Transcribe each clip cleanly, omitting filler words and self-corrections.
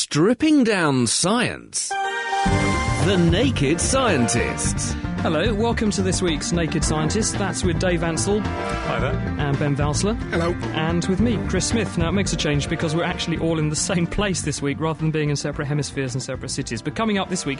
Stripping down science. The Naked Scientists. Hello, welcome to this week's Naked Scientist. That's with Dave Ansell. Hi there. And Ben Valsler. Hello. And with me, Chris Smith. Now, it makes a change because we're actually all in the same place this week rather than being in separate hemispheres and separate cities. But coming up this week,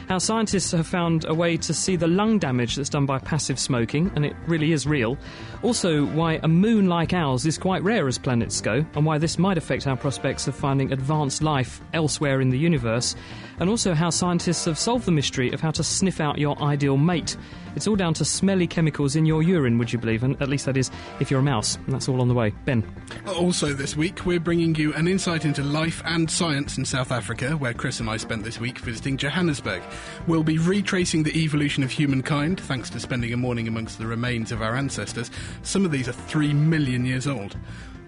our scientists have found a way to see the lung damage that's done by passive smoking, and it really is real. Also, why a moon like ours is quite rare as planets go, and why this might affect our prospects of finding advanced life elsewhere in the universe. And also how scientists have solved the mystery of how to sniff out your ideal mate. It's all down to smelly chemicals in your urine, would you believe? And at least that is if you're a mouse. And that's all on the way. Ben. Also this week, we're bringing you an insight into life and science in South Africa, where Chris and I spent this week visiting Johannesburg. We'll be retracing the evolution of humankind, thanks to spending a morning amongst the remains of our ancestors. Some of these are 3 million years old.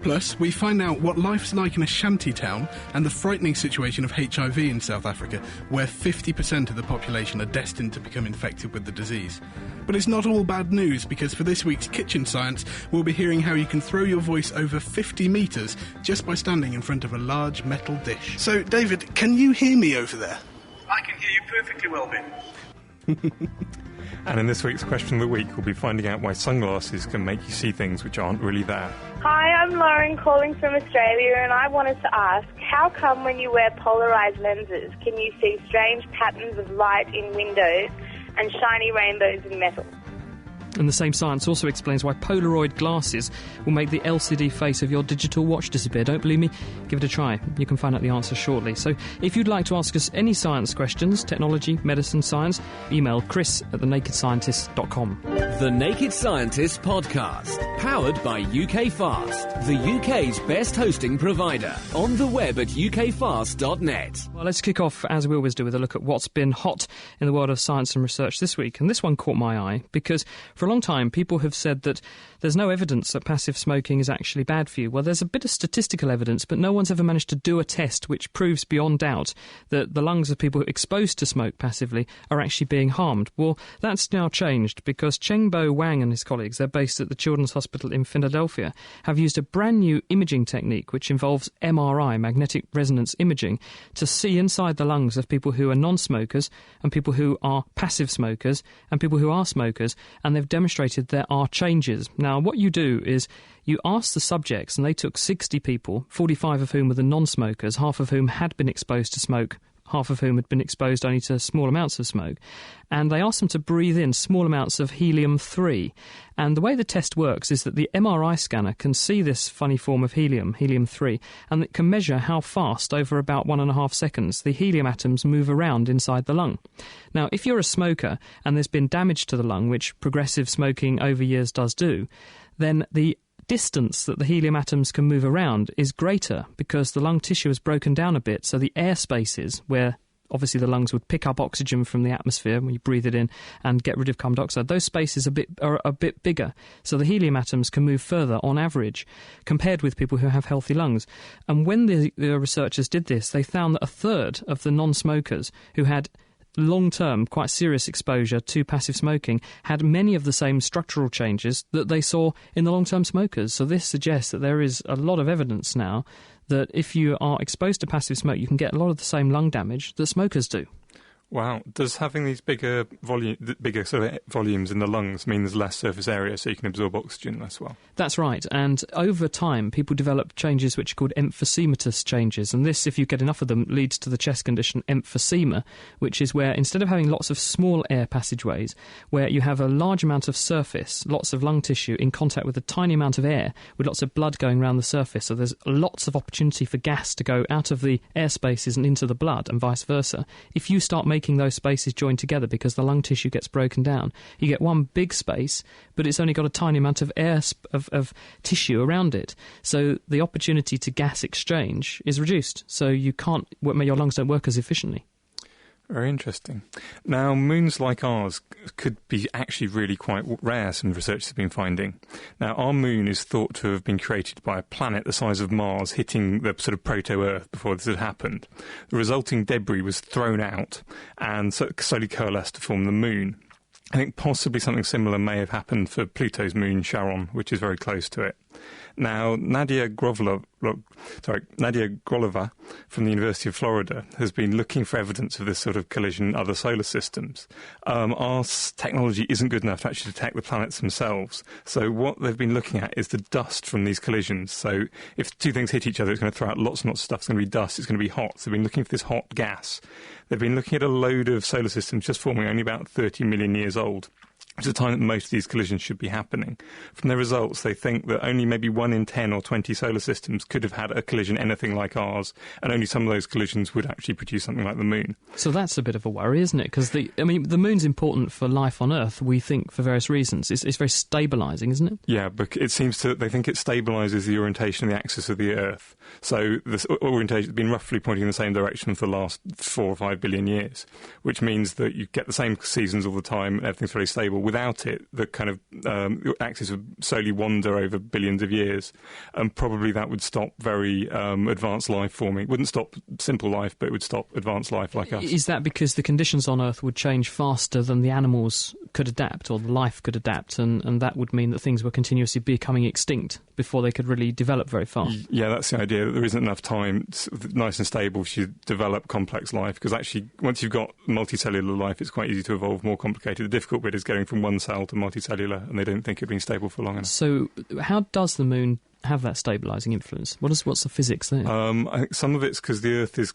Plus, we find out what life's like in a shanty town and the frightening situation of HIV in South Africa, where 50% of the population are destined to become infected with the disease. But it's not all bad news, because for this week's Kitchen Science, we'll be hearing how you can throw your voice over 50 metres just by standing in front of a large metal dish. So, David, can you hear me over there? I can hear you perfectly well, Ben. And in this week's Question of the Week, we'll be finding out why sunglasses can make you see things which aren't really there. Hi, I'm Lauren calling from Australia, and I wanted to ask, how come when you wear polarised lenses can you see strange patterns of light in windows and shiny rainbows in metal? And the same science also explains why Polaroid glasses will make the LCD face of your digital watch disappear. Don't believe me? Give it a try. You can find out the answer shortly. So if you'd like to ask us any science questions, technology, medicine, science, email chris@thenakedscientist.com. The Naked Scientist Podcast. Powered by UK Fast, the UK's best hosting provider. On the web at ukfast.net. Well, let's kick off, as we always do, with a look at what's been hot in the world of science and research this week. And this one caught my eye because for a long time people have said that there's no evidence that passive smoking is actually bad for you. Well, there's a bit of statistical evidence, but no one's ever managed to do a test which proves beyond doubt that the lungs of people exposed to smoke passively are actually being harmed. Well, that's now changed because Chengbo Wang and his colleagues, they're based at the Children's Hospital in Philadelphia, have used a brand new imaging technique which involves MRI, magnetic resonance imaging, to see inside the lungs of people who are non-smokers and people who are passive smokers and people who are smokers, and they've demonstrated there are changes. Now, what you do is you ask the subjects, and they took 60 people, 45 of whom were the non-smokers, half of whom had been exposed to smoke, half of whom had been exposed only to small amounts of smoke, and they asked them to breathe in small amounts of helium-3. And the way the test works is that the MRI scanner can see this funny form of helium-3, and it can measure how fast, over about 1.5 seconds, the helium atoms move around inside the lung. Now, if you're a smoker and there's been damage to the lung, which progressive smoking over years does do, then the distance that the helium atoms can move around is greater because the lung tissue is broken down a bit, so the air spaces where obviously the lungs would pick up oxygen from the atmosphere when you breathe it in and get rid of carbon dioxide, those spaces are a bit bigger, so the helium atoms can move further on average compared with people who have healthy lungs. And when the researchers did this, they found that a third of the non-smokers who had long-term, quite serious exposure to passive smoking had many of the same structural changes that they saw in the long-term smokers. So this suggests that there is a lot of evidence now that if you are exposed to passive smoke, you can get a lot of the same lung damage that smokers do. Wow. Does having these bigger sort of volumes in the lungs mean there's less surface area so you can absorb oxygen less well? That's right. And over time, people develop changes which are called emphysematous changes. And this, if you get enough of them, leads to the chest condition emphysema, which is where instead of having lots of small air passageways, where you have a large amount of surface, lots of lung tissue in contact with a tiny amount of air, with lots of blood going around the surface. So there's lots of opportunity for gas to go out of the air spaces and into the blood and vice versa. If you start making those spaces join together because the lung tissue gets broken down, you get one big space, but it's only got a tiny amount of air of tissue around it. So the opportunity to gas exchange is reduced. So your lungs don't work as efficiently. Very interesting. Now, moons like ours could be actually really quite rare, some researchers have been finding. Now, our moon is thought to have been created by a planet the size of Mars hitting the sort of proto-Earth before this had happened. The resulting debris was thrown out and slowly coalesced to form the moon. I think possibly something similar may have happened for Pluto's moon, Charon, which is very close to it. Now, Nadia Grolova from the University of Florida has been looking for evidence of this sort of collision in other solar systems. Our technology isn't good enough to actually detect the planets themselves. So what they've been looking at is the dust from these collisions. So if two things hit each other, it's going to throw out lots and lots of stuff. It's going to be dust. It's going to be hot. So they've been looking for this hot gas. They've been looking at a load of solar systems just forming only about 30 million years old. It's the time that most of these collisions should be happening. From their results, they think that only maybe 1 in 10 or 20 solar systems could have had a collision anything like ours, and only some of those collisions would actually produce something like the Moon. So that's a bit of a worry, isn't it? Because the Moon's important for life on Earth, we think, for various reasons. It's very stabilising, isn't it? Yeah, but they think it stabilises the orientation of the axis of the Earth. So this orientation has been roughly pointing in the same direction for the last 4 or 5 billion years, which means that you get the same seasons all the time and everything's very stable. Without it, the kind of axis would slowly wander over billions of years, and probably that would stop very advanced life forming. It wouldn't stop simple life, but it would stop advanced life like us. Is that because the conditions on Earth would change faster than the animals could adapt, or the life could adapt, and that would mean that things were continuously becoming extinct before they could really develop very fast? Yeah, that's the idea, that there isn't enough time, nice and stable, to develop complex life, because actually, once you've got multicellular life, it's quite easy to evolve more complicated. The difficult bit is getting from one cell to multicellular, and they don't think it being stable for long enough. So how does the Moon have that stabilising influence? What's the physics there? I think some of it's because the Earth is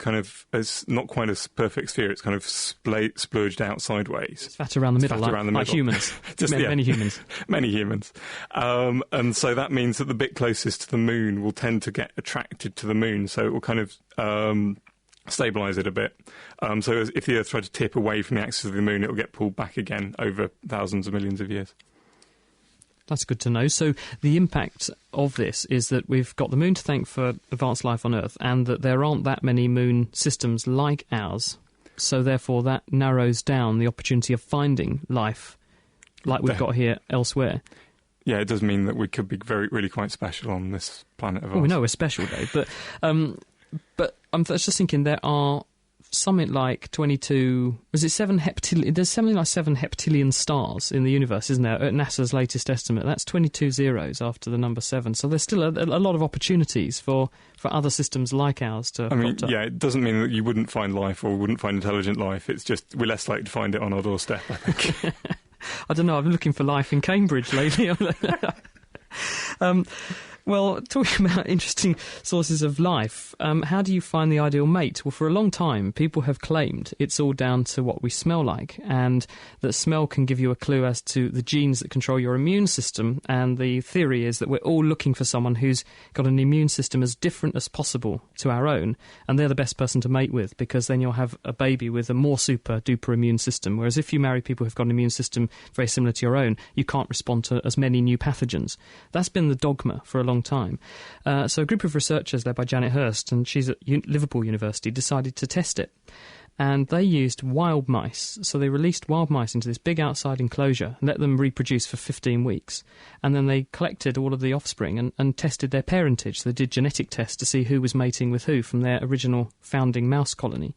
it's not quite a perfect sphere. It's kind of splurged out sideways. It's fat around the middle, like humans. Many humans. Many humans. And so that means that the bit closest to the Moon will tend to get attracted to the Moon, so it will kind of stabilise it a bit. So if the Earth tried to tip away from the axis of the Moon, it will get pulled back again over thousands of millions of years. That's good to know. So the impact of this is that we've got the Moon to thank for advanced life on Earth, and that there aren't that many Moon systems like ours. So therefore that narrows down the opportunity of finding life like we've got here elsewhere. Yeah, it does mean that we could be really quite special on this planet of ours. Well, we know we're special, Dave, but I'm just thinking there are something like 22... Was it 7 heptillion? There's something like 7 heptillion stars in the universe, isn't there? At NASA's latest estimate, that's 22 zeros after the number 7. So there's still a lot of opportunities for other systems like ours to crop up. Yeah, it doesn't mean that you wouldn't find life or wouldn't find intelligent life. It's just we're less likely to find it on our doorstep, I think. I don't know. I've been looking for life in Cambridge lately. Well, talking about interesting sources of life, how do you find the ideal mate? Well, for a long time, people have claimed it's all down to what we smell like, and that smell can give you a clue as to the genes that control your immune system, and the theory is that we're all looking for someone who's got an immune system as different as possible to our own, and they're the best person to mate with, because then you'll have a baby with a more super-duper immune system, whereas if you marry people who've got an immune system very similar to your own, you can't respond to as many new pathogens. That's been the dogma for a long time. So a group of researchers led by Janet Hurst, and she's at Liverpool University, decided to test it. And they used wild mice. So they released wild mice into this big outside enclosure, let them reproduce for 15 weeks. And then they collected all of the offspring and tested their parentage. So they did genetic tests to see who was mating with who from their original founding mouse colony.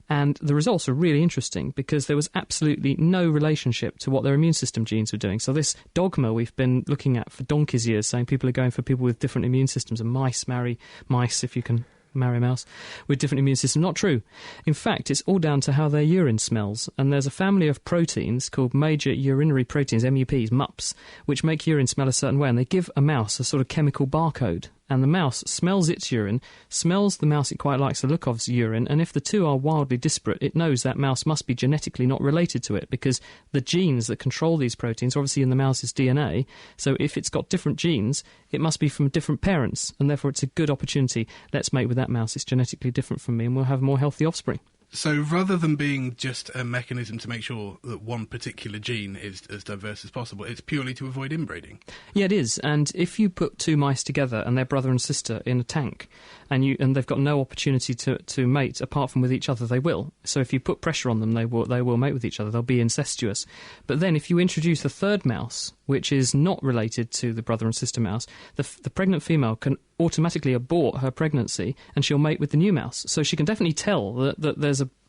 And the results are really interesting because there was absolutely no relationship to what their immune system genes were doing. So this dogma we've been looking at for donkey's years, saying people are going for people with different immune systems, and mice marry mice if you can marry a mouse with different immune systems. Not true. In fact, it's all down to how their urine smells. And there's a family of proteins called major urinary proteins, MUPs, MUPs, which make urine smell a certain way. And they give a mouse a sort of chemical barcode. And the mouse smells its urine, smells the mouse it quite likes the look of's urine, and if the two are wildly disparate, it knows that mouse must be genetically not related to it, because the genes that control these proteins are obviously in the mouse's DNA, so if it's got different genes, it must be from different parents, and therefore it's a good opportunity. Let's mate with that mouse, it's genetically different from me, and we'll have more healthy offspring. So rather than being just a mechanism to make sure that one particular gene is as diverse as possible, it's purely to avoid inbreeding? Yeah, it is. And if you put two mice together and they're brother and sister in a tank, and they've got no opportunity to mate apart from with each other, they will. So if you put pressure on them, they will mate with each other. They'll be incestuous. But then if you introduce a third mouse, which is not related to the brother and sister mouse, the pregnant female can automatically abort her pregnancy and she'll mate with the new mouse. So she can definitely tell that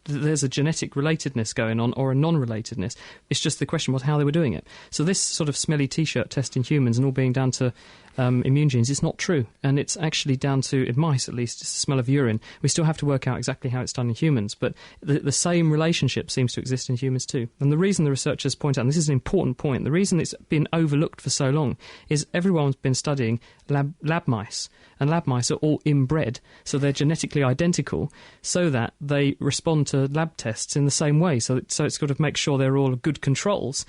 there's a genetic relatedness going on or a non-relatedness. It's just the question was how they were doing it. So this sort of smelly T-shirt test in humans and all being down to immune genes. It's not true, and it's actually down to, in mice at least, it's the smell of urine. We still have to work out exactly how it's done in humans, but the same relationship seems to exist in humans too. And the reason the researchers point out, and this is an important point, the reason it's been overlooked for so long is everyone's been studying lab mice, and lab mice are all inbred, so they're genetically identical, so that they respond to lab tests in the same way. So it's got to make sure they're all good controls.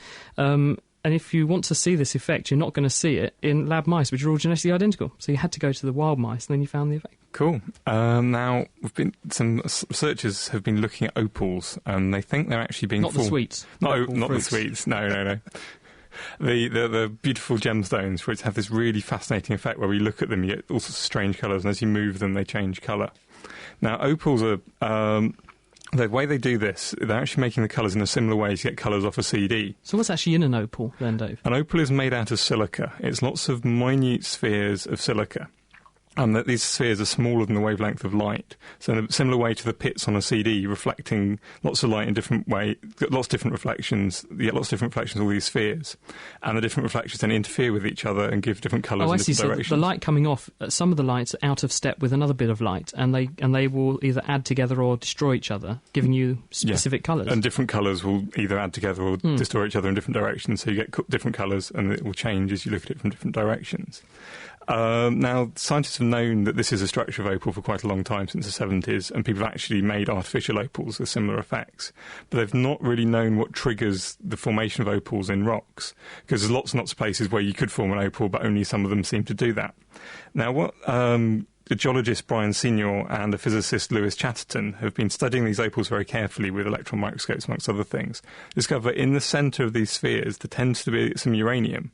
And if you want to see this effect, you're not going to see it in lab mice, which are all genetically identical. So you had to go to the wild mice, and then you found the effect. Cool. Now, some researchers have been looking at opals, and they think they're actually being not the sweets. No, not fruits. the sweets. No. The beautiful gemstones, which have this really fascinating effect where we look at them, you get all sorts of strange colours, and as you move them, they change colour. Now, opals are... the way they do this, they're actually making the colours in a similar way to get colours off a CD. So what's actually in an opal, then, Dave? An opal is made out of silica. It's lots of minute spheres of silica. And that these spheres are smaller than the wavelength of light. So in a similar way to the pits on a CD, reflecting lots of light in different way, lots of different reflections, you get lots of different reflections of all these spheres. And the different reflections then interfere with each other and give different colours in different directions. So the light coming off, some of the lights are out of step with another bit of light, and they will either add together or destroy each other, giving you specific colours. And different colours will either add together or destroy each other in different directions, so you get different colours, and it will change as you look at it from different directions. Now, scientists have known that this is a structure of opal for quite a long time, since the 70s, and people have actually made artificial opals with similar effects. But they've not really known what triggers the formation of opals in rocks, because there's lots and lots of places where you could form an opal, but only some of them seem to do that. Now, what the geologist Brian Senior and the physicist Lewis Chatterton have been studying these opals very carefully with electron microscopes, amongst other things, discover in the centre of these spheres there tends to be some uranium.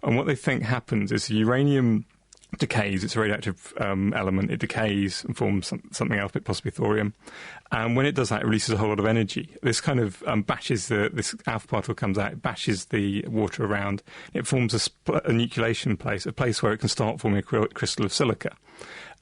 And what they think happens is uranium decays. It's a radioactive element. It decays and forms something else, possibly thorium. And when it does that, it releases a whole lot of energy. This kind of bashes this alpha particle comes out, it bashes the water around. It forms a nucleation place, a place where it can start forming a crystal of silica.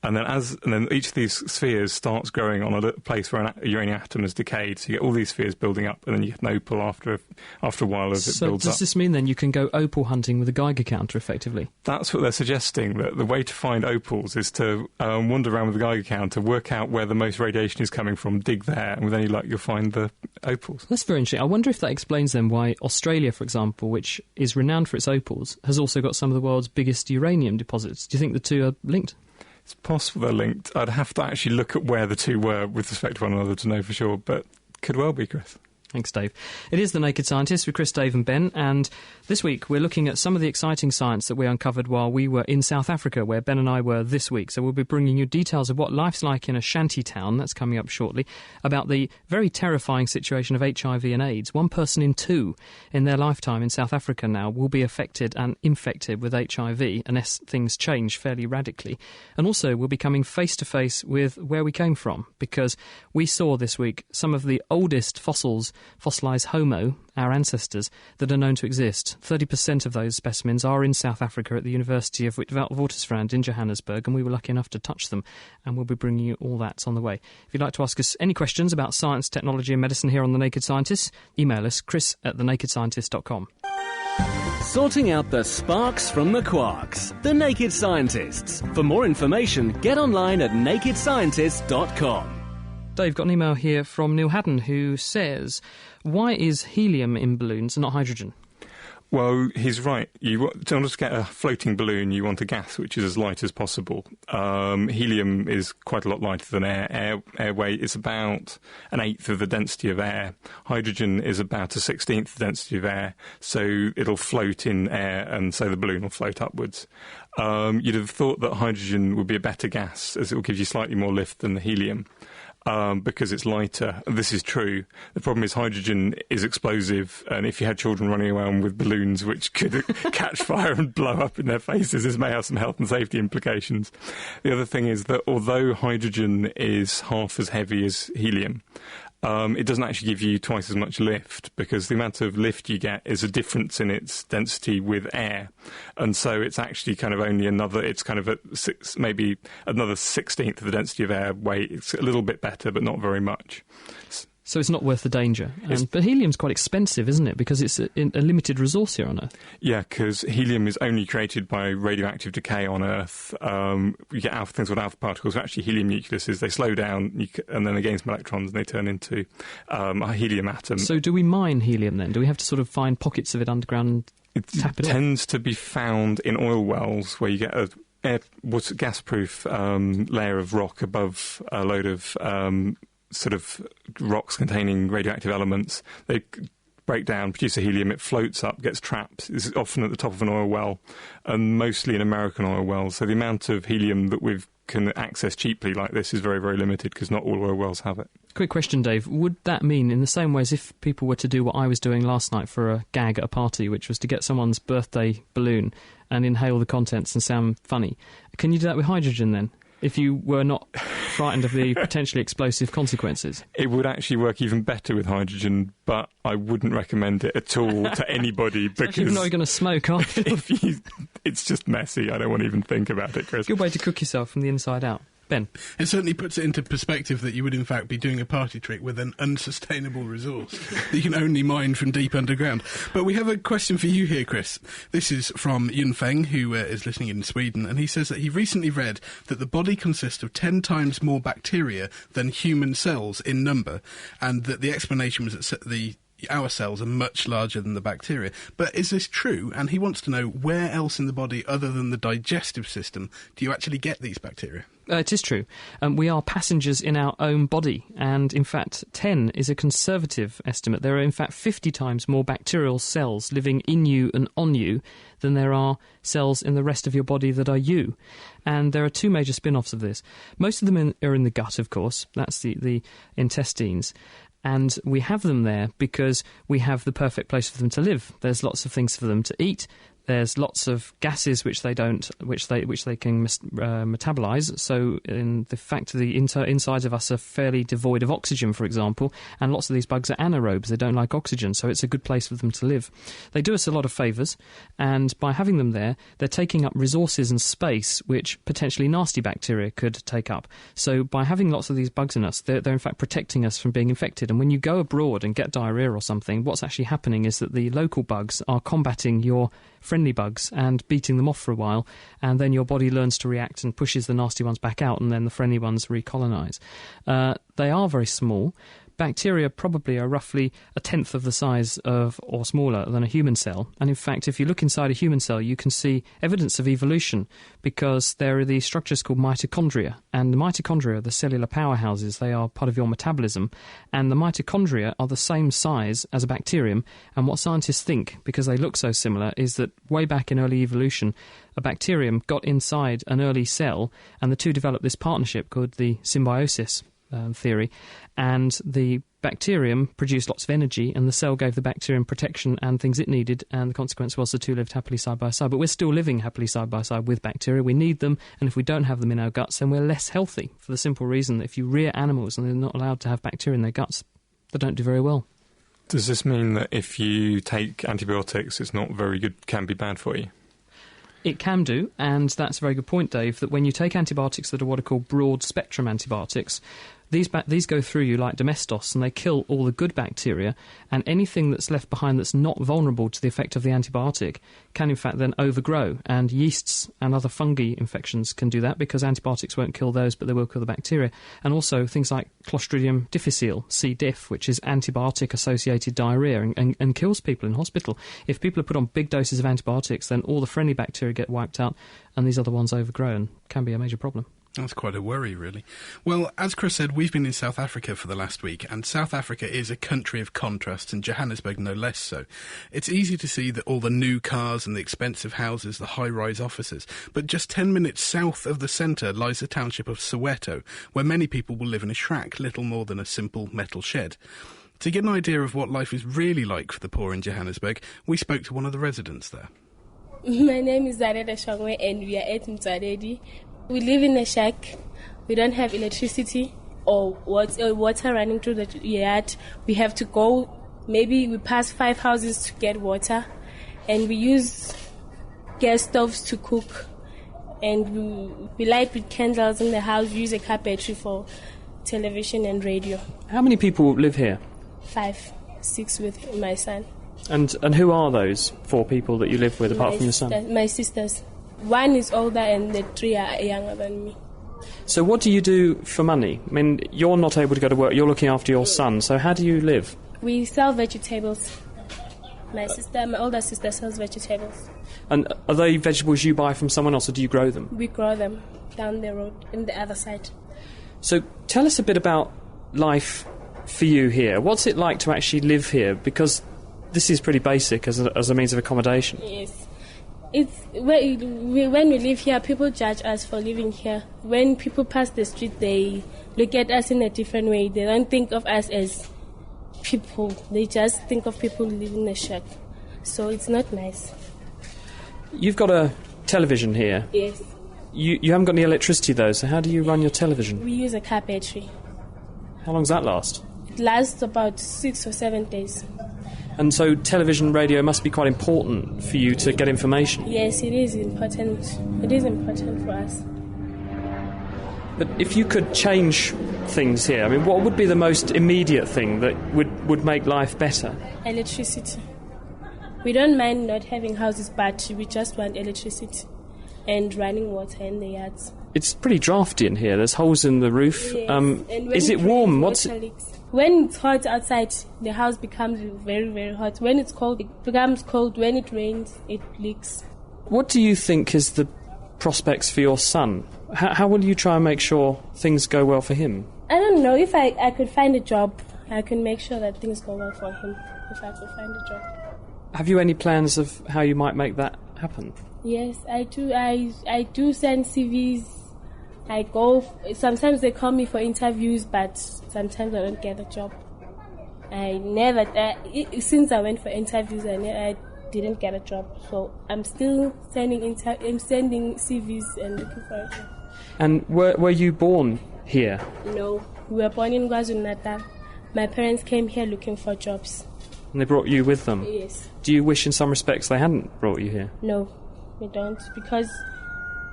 And then each of these spheres starts growing on a place where a uranium atom has decayed. So you get all these spheres building up, and then you get an opal after a while as it builds up. So does this mean then you can go opal hunting with a Geiger counter, effectively? That's what they're suggesting, that the way to find opals is to wander around with a Geiger counter, work out where the most radiation is coming from, dig there, and with any luck you'll find the opals. That's very interesting. I wonder if that explains then why Australia, for example, which is renowned for its opals, has also got some of the world's biggest uranium deposits. Do you think the two are linked? It's possible they're linked. I'd have to actually look at where the two were with respect to one another to know for sure, but could well be, Chris. Thanks, Dave. It is The Naked Scientist with Chris, Dave and Ben, and this week we're looking at some of the exciting science that we uncovered while we were in South Africa, where Ben and I were this week. So we'll be bringing you details of what life's like in a shanty town, that's coming up shortly, about the very terrifying situation of HIV and AIDS. 1 person in 2 in their lifetime in South Africa now will be affected and infected with HIV unless things change fairly radically. And also we'll be coming face to face with where we came from, because we saw this week some of the oldest fossilised Homo, our ancestors, that are known to exist. 30% of those specimens are in South Africa at the University of Witwatersrand in Johannesburg, and we were lucky enough to touch them, and we'll be bringing you all that on the way. If you'd like to ask us any questions about science, technology and medicine here on The Naked Scientist, email us, chris@thenakedscientist.com. Sorting out the sparks from the quarks. The Naked Scientists. For more information, get online at nakedscientist.com. Dave, got an email here from Neil Haddon who says, why is helium in balloons and not hydrogen? Well, he's right. In order to get a floating balloon, you want a gas which is as light as possible. Helium is quite a lot lighter than air. Air weight is about 1/8 of the density of air. Hydrogen is about 1/16 the density of air, so it'll float in air, and so the balloon will float upwards. You'd have thought that hydrogen would be a better gas, as it will give you slightly more lift than the helium. Because it's lighter. This is true. The problem is hydrogen is explosive, and if you had children running around with balloons which could catch fire and blow up in their faces, this may have some health and safety implications. The other thing is that although hydrogen is half as heavy as helium, it doesn't actually give you twice as much lift, because the amount of lift you get is a difference in its density with air. And so it's actually kind of only it's kind of maybe another 1/16 of the density of air weight. It's a little bit better, but not very much. So it's not worth the danger. But helium's quite expensive, isn't it? Because it's a limited resource here on Earth. Yeah, because helium is only created by radioactive decay on Earth. You get things called alpha particles. Actually, helium nucleuses, they slow down and then they gain some electrons and they turn into a helium atom. So do we mine helium then? Do we have to sort of find pockets of it underground and tap it off? It tends to be found in oil wells where you get a gas-proof layer of rock above a load of sort of rocks containing radioactive elements. They break down, produce a helium, it floats up, gets trapped. It's often at the top of an oil well, and mostly in American oil wells. So the amount of helium that we can access cheaply like this is very, very limited because not all oil wells have it. Quick question, Dave. Would that mean, in the same way as if people were to do what I was doing last night for a gag at a party, which was to get someone's birthday balloon and inhale the contents and sound funny, can you do that with hydrogen then? If you were not frightened of the potentially explosive consequences? It would actually work even better with hydrogen, but I wouldn't recommend it at all to anybody because you're not going to smoke, are you? It's just messy. I don't want to even think about it, Chris. Good way to cook yourself from the inside out. Ben? It certainly puts it into perspective that you would in fact be doing a party trick with an unsustainable resource that you can only mine from deep underground. But we have a question for you here, Chris. This is from Yun Feng, who is listening in Sweden, and he says that he recently read that the body consists of 10 times more bacteria than human cells in number, and that the explanation was that our cells are much larger than the bacteria. But is this true? And he wants to know where else in the body, other than the digestive system, do you actually get these bacteria? It is true. We are passengers in our own body, and in fact 10 is a conservative estimate. There are in fact 50 times more bacterial cells living in you and on you than there are cells in the rest of your body that are you. And there are two major spin-offs of this. Most of them are in the gut, of course. That's the intestines. And we have them there because we have the perfect place for them to live. There's lots of things for them to eat. There's lots of gases which they can metabolise. So, in the fact that the insides of us are fairly devoid of oxygen, for example, and lots of these bugs are anaerobes. They don't like oxygen, so it's a good place for them to live. They do us a lot of favours, and by having them there, they're taking up resources and space which potentially nasty bacteria could take up. So, by having lots of these bugs in us, they're in fact protecting us from being infected. And when you go abroad and get diarrhoea or something, what's actually happening is that the local bugs are combating your friendly bugs and beating them off for a while, and then your body learns to react and pushes the nasty ones back out, and then the friendly ones recolonise. They are very small. Bacteria probably are roughly a tenth of the size of, or smaller than, a human cell. And in fact, if you look inside a human cell, you can see evidence of evolution because there are these structures called mitochondria. And the mitochondria are the cellular powerhouses. They are part of your metabolism. And the mitochondria are the same size as a bacterium. And what scientists think, because they look so similar, is that way back in early evolution, a bacterium got inside an early cell, and the two developed this partnership called the symbiosis theory, and the bacterium produced lots of energy, and the cell gave the bacterium protection and things it needed, and the consequence was the two lived happily side by side. But we're still living happily side by side with bacteria. We need them, and if we don't have them in our guts, then we're less healthy, for the simple reason that if you rear animals and they're not allowed to have bacteria in their guts, they don't do very well. Does this mean that if you take antibiotics, it's not very good, can be bad for you? It can do, and that's a very good point, Dave, that when you take antibiotics that are what are called broad-spectrum antibiotics, these go through you like Domestos, and they kill all the good bacteria, and anything that's left behind that's not vulnerable to the effect of the antibiotic can in fact then overgrow, and yeasts and other fungi infections can do that because antibiotics won't kill those, but they will kill the bacteria. And also things like Clostridium difficile, C. diff, which is antibiotic-associated diarrhoea and kills people in hospital. If people are put on big doses of antibiotics, then all the friendly bacteria get wiped out, and these other ones overgrow, and can be a major problem. That's quite a worry, really. Well, as Chris said, we've been in South Africa for the last week, and South Africa is a country of contrasts, and Johannesburg no less so. It's easy to see that all the new cars and the expensive houses, the high-rise offices, but just 10 minutes south of the centre lies the township of Soweto, where many people will live in a shack, little more than a simple metal shed. To get an idea of what life is really like for the poor in Johannesburg, we spoke to one of the residents there. My name is Zareda Shongwe, and we are at Mzaredi. We live in a shack. We don't have electricity or water running through the yard. We have to go, maybe we pass 5 houses to get water, and we use gas stoves to cook, and we light with candles in the house. We use a car battery for television and radio. How many people live here? 5, 6 with my son. And who are those 4 people that you live with, apart from your son? My sisters. 1 is older and the 3 are younger than me. So what do you do for money? I mean, you're not able to go to work, you're looking after your son, so how do you live? We sell vegetables. My older sister sells vegetables. And are they vegetables you buy from someone else, or do you grow them? We grow them down the road, in the other side. So tell us a bit about life for you here. What's it like to actually live here? Because this is pretty basic as a means of accommodation. Yes. When we live here, people judge us for living here. When people pass the street, they look at us in a different way. They don't think of us as people. They just think of people living in a shack. So it's not nice. You've got a television here. Yes. You haven't got any electricity, though, so how do you run your television? We use a car battery. How long does that last? It lasts about 6 or 7 days. And so television, radio must be quite important for you to get information. Yes, it is important. It is important for us. But if you could change things here, I mean, what would be the most immediate thing that would make life better? Electricity. We don't mind not having houses, but we just want electricity and running water in the yards. It's pretty drafty in here. There's holes in the roof. Yes. Is it warm? When it's hot outside, the house becomes very, very hot. When it's cold, it becomes cold. When it rains, it leaks. What do you think is the prospects for your son? How will you try and make sure things go well for him? I don't know. If I could find a job, I could make sure that things go well for him, if I could find a job. Have you any plans of how you might make that happen? Yes, I do. I do send CVs. I go. Sometimes they call me for interviews, but sometimes I don't get a job. Since I went for interviews, I didn't get a job. So I'm still sending CVs and looking for a job. And were you born here? No, we were born in KwaZulu-Natal. My parents came here looking for jobs. And they brought you with them? Yes. Do you wish in some respects they hadn't brought you here? No, we don't, because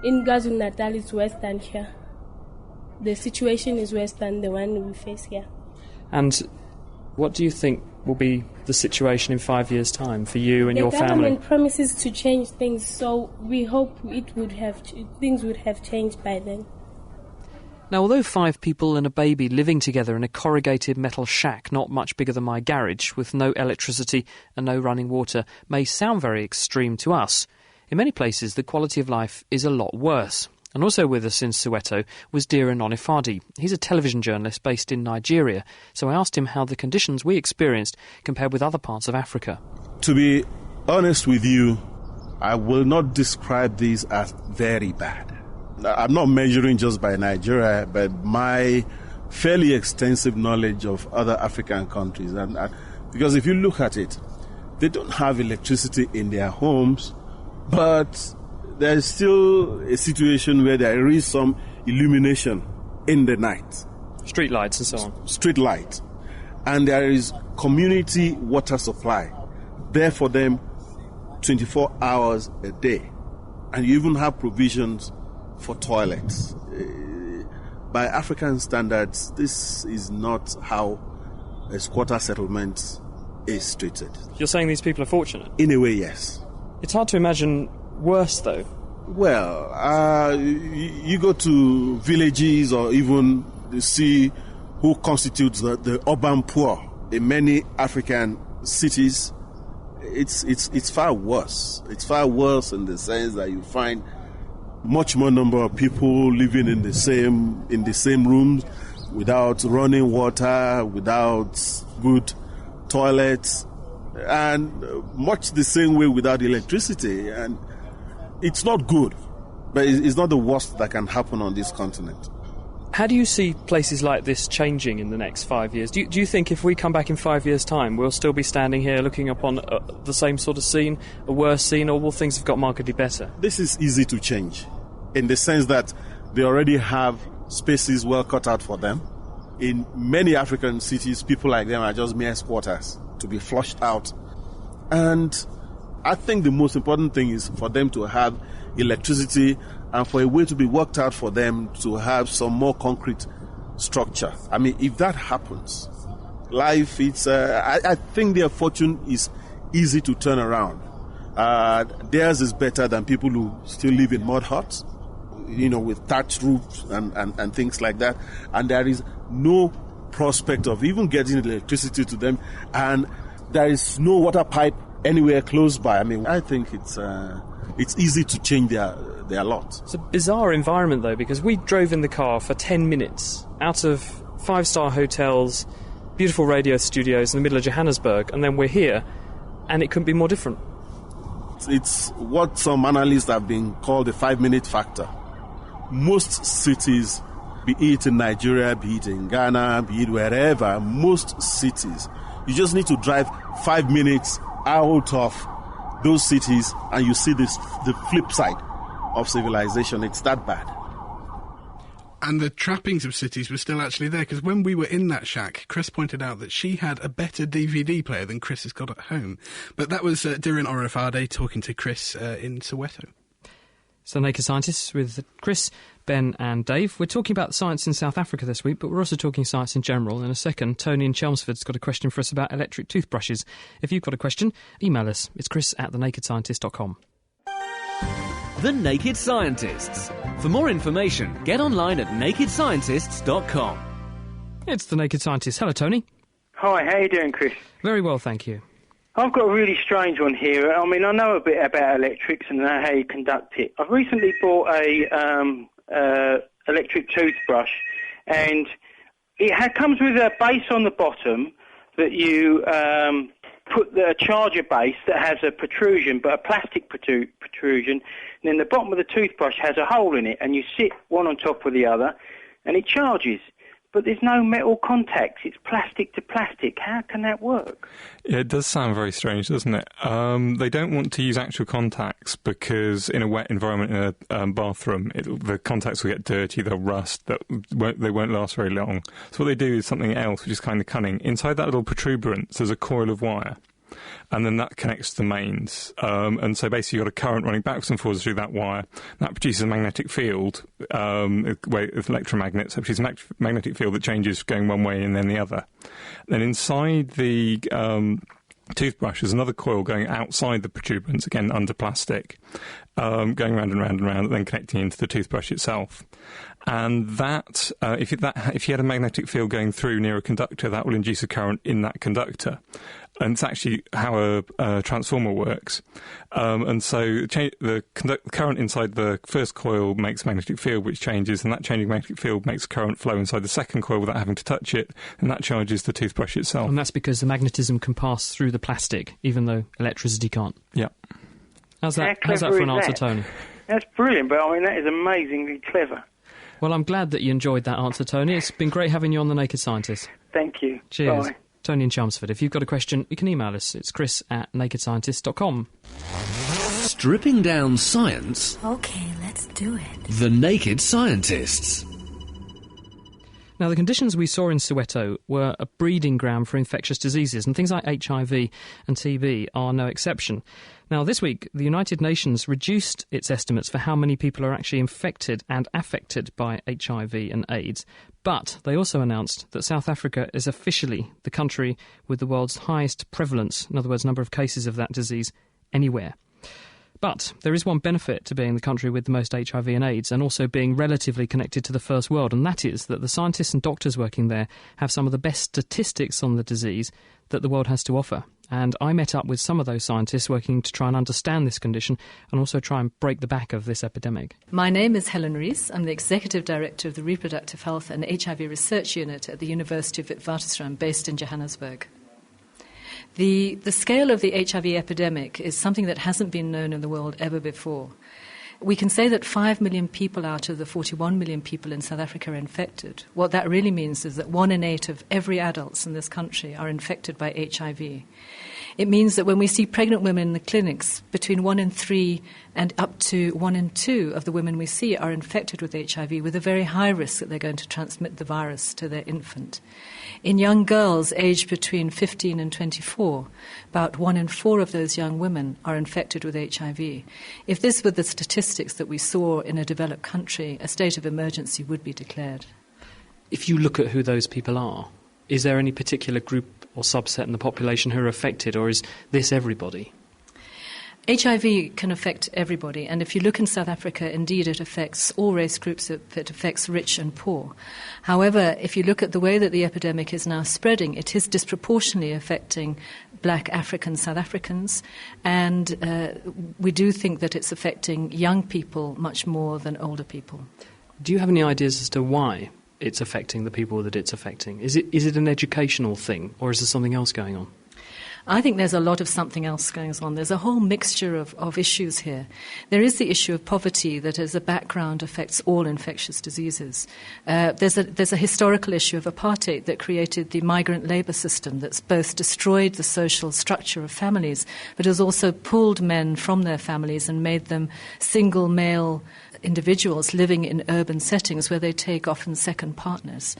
in KwaZulu-Natal it's worse than here. The situation is worse than the one we face here. And what do you think will be the situation in 5 years' time for you and your family? The government promises to change things, so we hope things would have changed by then. Now, although 5 people and a baby living together in a corrugated metal shack not much bigger than my garage with no electricity and no running water may sound very extreme to us, in many places the quality of life is a lot worse. And also with us in Soweto was Dira Nonifadi. He's a television journalist based in Nigeria, so I asked him how the conditions we experienced compared with other parts of Africa. To be honest with you, I will not describe these as very bad. I'm not measuring just by Nigeria, but my fairly extensive knowledge of other African countries. Because if you look at it, they don't have electricity in their homes, but there's still a situation where there is some illumination in the night. Street lights and so on. Street light. And there is community water supply there for them 24 hours a day. And you even have provisions for toilets. By African standards, this is not how a squatter settlement is treated. You're saying these people are fortunate? In a way, yes. It's hard to imagine worse, though. Well, you go to villages or even see who constitutes the urban poor in many African cities. It's far worse. It's far worse in the sense that you find much more number of people living in the same rooms without running water, without good toilets, and much the same way without electricity. And it's not good, but it's not the worst that can happen on this continent. How do you see places like this changing in the next 5 years? Do you think if we come back in 5 years' time, we'll still be standing here looking upon the same sort of scene, a worse scene, or will things have got markedly better? This is easy to change, in the sense that they already have spaces well cut out for them. In many African cities, people like them are just mere squatters to be flushed out. And I think the most important thing is for them to have electricity and for a way to be worked out for them to have some more concrete structure. I mean, if that happens, life, I think their fortune is easy to turn around. Theirs is better than people who still live in mud huts, with thatched roofs and things like that. And there is no prospect of even getting electricity to them, and there is no water pipe anywhere close by. I mean, I think it's easy to change their lot. It's a bizarre environment, though, because we drove in the car for 10 minutes out of 5-star hotels, beautiful radio studios in the middle of Johannesburg, and then we're here, and it couldn't be more different. It's what some analysts have been called the 5-minute factor. Most cities, be it in Nigeria, be it in Ghana, be it wherever, most cities, you just need to drive 5 minutes out of those cities and you see the flip side of civilization. It's that bad. And the trappings of cities were still actually there, because when we were in that shack, Chris pointed out that she had a better DVD player than Chris has got at home. But that was Diran Orifade talking to Chris in Soweto. So Naked Scientists with Chris, Ben and Dave. We're talking about science in South Africa this week, but we're also talking science in general. In a second, Tony in Chelmsford's got a question for us about electric toothbrushes. If you've got a question, email us. It's chris@thenakedscientist.com. The Naked Scientists. For more information, get online at nakedscientists.com. It's The Naked Scientist. Hello, Tony. Hi, how you doing, Chris? Very well, thank you. I've got a really strange one here. I mean, I know a bit about electrics and how you conduct it. I've recently bought a electric toothbrush, and it comes with a base on the bottom that you put the charger base that has a protrusion, but a plastic protrusion, and then the bottom of the toothbrush has a hole in it, and you sit one on top of the other, and it charges. But there's no metal contacts. It's plastic to plastic. How can that work? Yeah, it does sound very strange, doesn't it? They don't want to use actual contacts because in a wet environment in a bathroom, the contacts will get dirty, they'll rust, they won't last very long. So what they do is something else, which is kind of cunning. Inside that little protuberance, there's a coil of wire. And then that connects to the mains. And so basically you've got a current running backwards and forwards through that wire. That produces a magnetic field, with electromagnets. So it produces a magnetic field that changes going one way and then the other. Then inside the toothbrush, there's another coil going outside the protuberance, again under plastic, going round and round and round, and then connecting into the toothbrush itself. And that, if you had a magnetic field going through near a conductor, that will induce a current in that conductor. And it's actually how a transformer works. And so the current inside the first coil makes a magnetic field which changes, and that changing magnetic field makes a current flow inside the second coil without having to touch it, and that charges the toothbrush itself. And that's because the magnetism can pass through the plastic, even though electricity can't. Yeah. How's that for an answer, Tony? That's brilliant, but I mean, that is amazingly clever. Well, I'm glad that you enjoyed that answer, Tony. It's been great having you on The Naked Scientist. Thank you. Cheers. Bye. Tony in Chelmsford. If you've got a question, you can email us. It's chris@nakedscientist.com. Stripping down science. OK, let's do it. The Naked Scientists. Now, the conditions we saw in Soweto were a breeding ground for infectious diseases, and things like HIV and TB are no exception. Now, this week, the United Nations reduced its estimates for how many people are actually infected and affected by HIV and AIDS, but they also announced that South Africa is officially the country with the world's highest prevalence, in other words, number of cases of that disease anywhere. But there is one benefit to being the country with the most HIV and AIDS and also being relatively connected to the first world, and that is that the scientists and doctors working there have some of the best statistics on the disease that the world has to offer. And I met up with some of those scientists working to try and understand this condition and also try and break the back of this epidemic. My name is Helen Rees. I'm the Executive Director of the Reproductive Health and HIV Research Unit at the University of Witwatersrand, based in Johannesburg. The scale of the HIV epidemic is something that hasn't been known in the world ever before. We can say that 5 million people out of the 41 million people in South Africa are infected. What that really means is that 1 in 8 of every adults in this country are infected by HIV. It means that when we see pregnant women in the clinics, between 1 in 3 and up to 1 in 2 of the women we see are infected with HIV, with a very high risk that they're going to transmit the virus to their infant. In young girls aged between 15 and 24, about 1 in 4 of those young women are infected with HIV. If this were the statistics that we saw in a developed country, a state of emergency would be declared. If you look at who those people are, is there any particular group or subset in the population who are affected, or is this everybody? HIV can affect everybody, and if you look in South Africa, indeed it affects all race groups, it affects rich and poor. However, if you look at the way that the epidemic is now spreading, it is disproportionately affecting black African South Africans, and we do think that it's affecting young people much more than older people. Do you have any ideas as to why it's affecting the people that it's affecting? Is it an educational thing, or is there something else going on? I think there's a lot of something else going on. There's a whole mixture of issues here. There is the issue of poverty that as a background affects all infectious diseases. There's a historical issue of apartheid that created the migrant labour system that's both destroyed the social structure of families, but has also pulled men from their families and made them single male individuals living in urban settings where they take often second partners.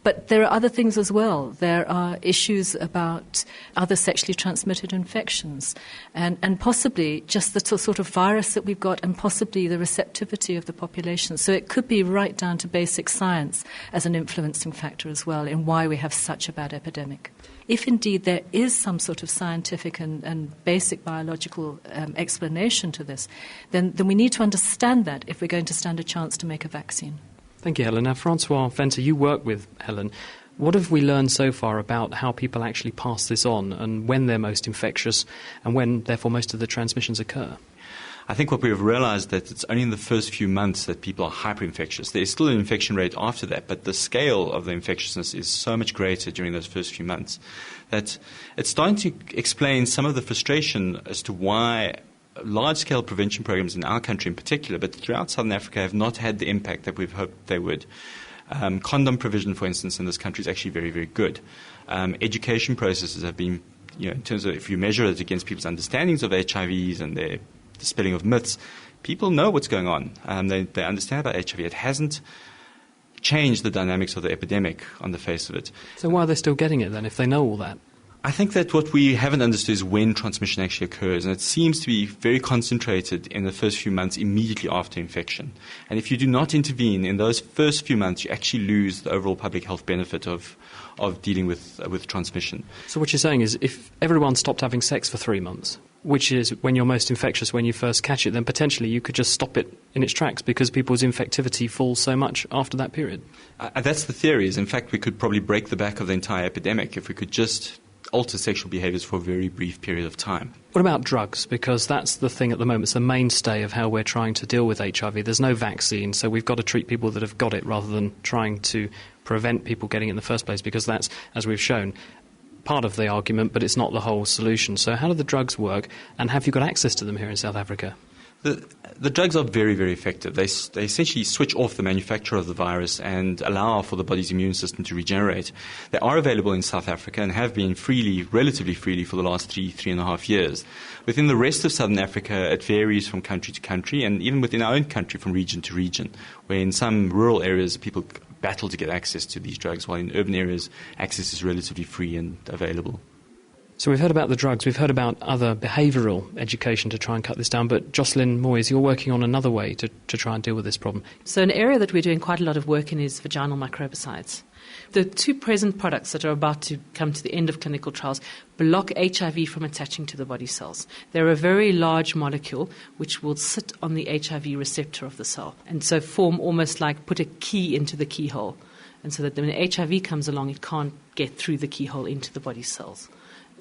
But there are other things as well. There are issues about other sexually transmitted infections and possibly just the sort of virus that we've got and possibly the receptivity of the population. So it could be right down to basic science as an influencing factor as well in why we have such a bad epidemic. If indeed there is some sort of scientific and basic biological explanation to this, then we need to understand that if we're going to stand a chance to make a vaccine. Thank you, Helen. Now, Francois Venter, you work with Helen. What have we learned so far about how people actually pass this on and when they're most infectious and when, therefore, most of the transmissions occur? I think what we've realized that it's only in the first few months that people are hyperinfectious. There's still an infection rate after that, but the scale of the infectiousness is so much greater during those first few months that it's starting to explain some of the frustration as to why large-scale prevention programs in our country in particular, but throughout Southern Africa, have not had the impact that we've hoped they would. Condom provision, for instance, in this country is actually very, very good. Education processes have been, in terms of if you measure it against people's understandings of HIVs and their dispelling of myths, people know what's going on. They understand about HIV. It hasn't changed the dynamics of the epidemic on the face of it. So why are they still getting it then if they know all that? I think that what we haven't understood is when transmission actually occurs, and it seems to be very concentrated in the first few months immediately after infection. And if you do not intervene in those first few months, you actually lose the overall public health benefit of dealing with transmission. So what you're saying is if everyone stopped having sex for 3 months, which is when you're most infectious when you first catch it, then potentially you could just stop it in its tracks because people's infectivity falls so much after that period. That's the theory. In fact, we could probably break the back of the entire epidemic if we could just alter sexual behaviours for a very brief period of time. What about drugs? Because that's the thing at the moment. It's the mainstay of how we're trying to deal with HIV. There's no vaccine, so we've got to treat people that have got it rather than trying to prevent people getting it in the first place, because that's, as we've shown, part of the argument, but it's not the whole solution. So how do the drugs work, and have you got access to them here in South Africa? The drugs are very, very effective. They essentially switch off the manufacture of the virus and allow for the body's immune system to regenerate. They are available in South Africa and have been relatively freely for the last 3.5 years. Within the rest of Southern Africa, it varies from country to country, and even within our own country from region to region, where in some rural areas people battle to get access to these drugs, while in urban areas access is relatively free and available. So we've heard about the drugs, we've heard about other behavioural education to try and cut this down, but Jocelyn Moyes, you're working on another way to try and deal with this problem. So an area that we're doing quite a lot of work in is vaginal microbicides. The two present products that are about to come to the end of clinical trials block HIV from attaching to the body cells. They're a very large molecule which will sit on the HIV receptor of the cell and so form almost like put a key into the keyhole. And so that when HIV comes along, it can't get through the keyhole into the body cells.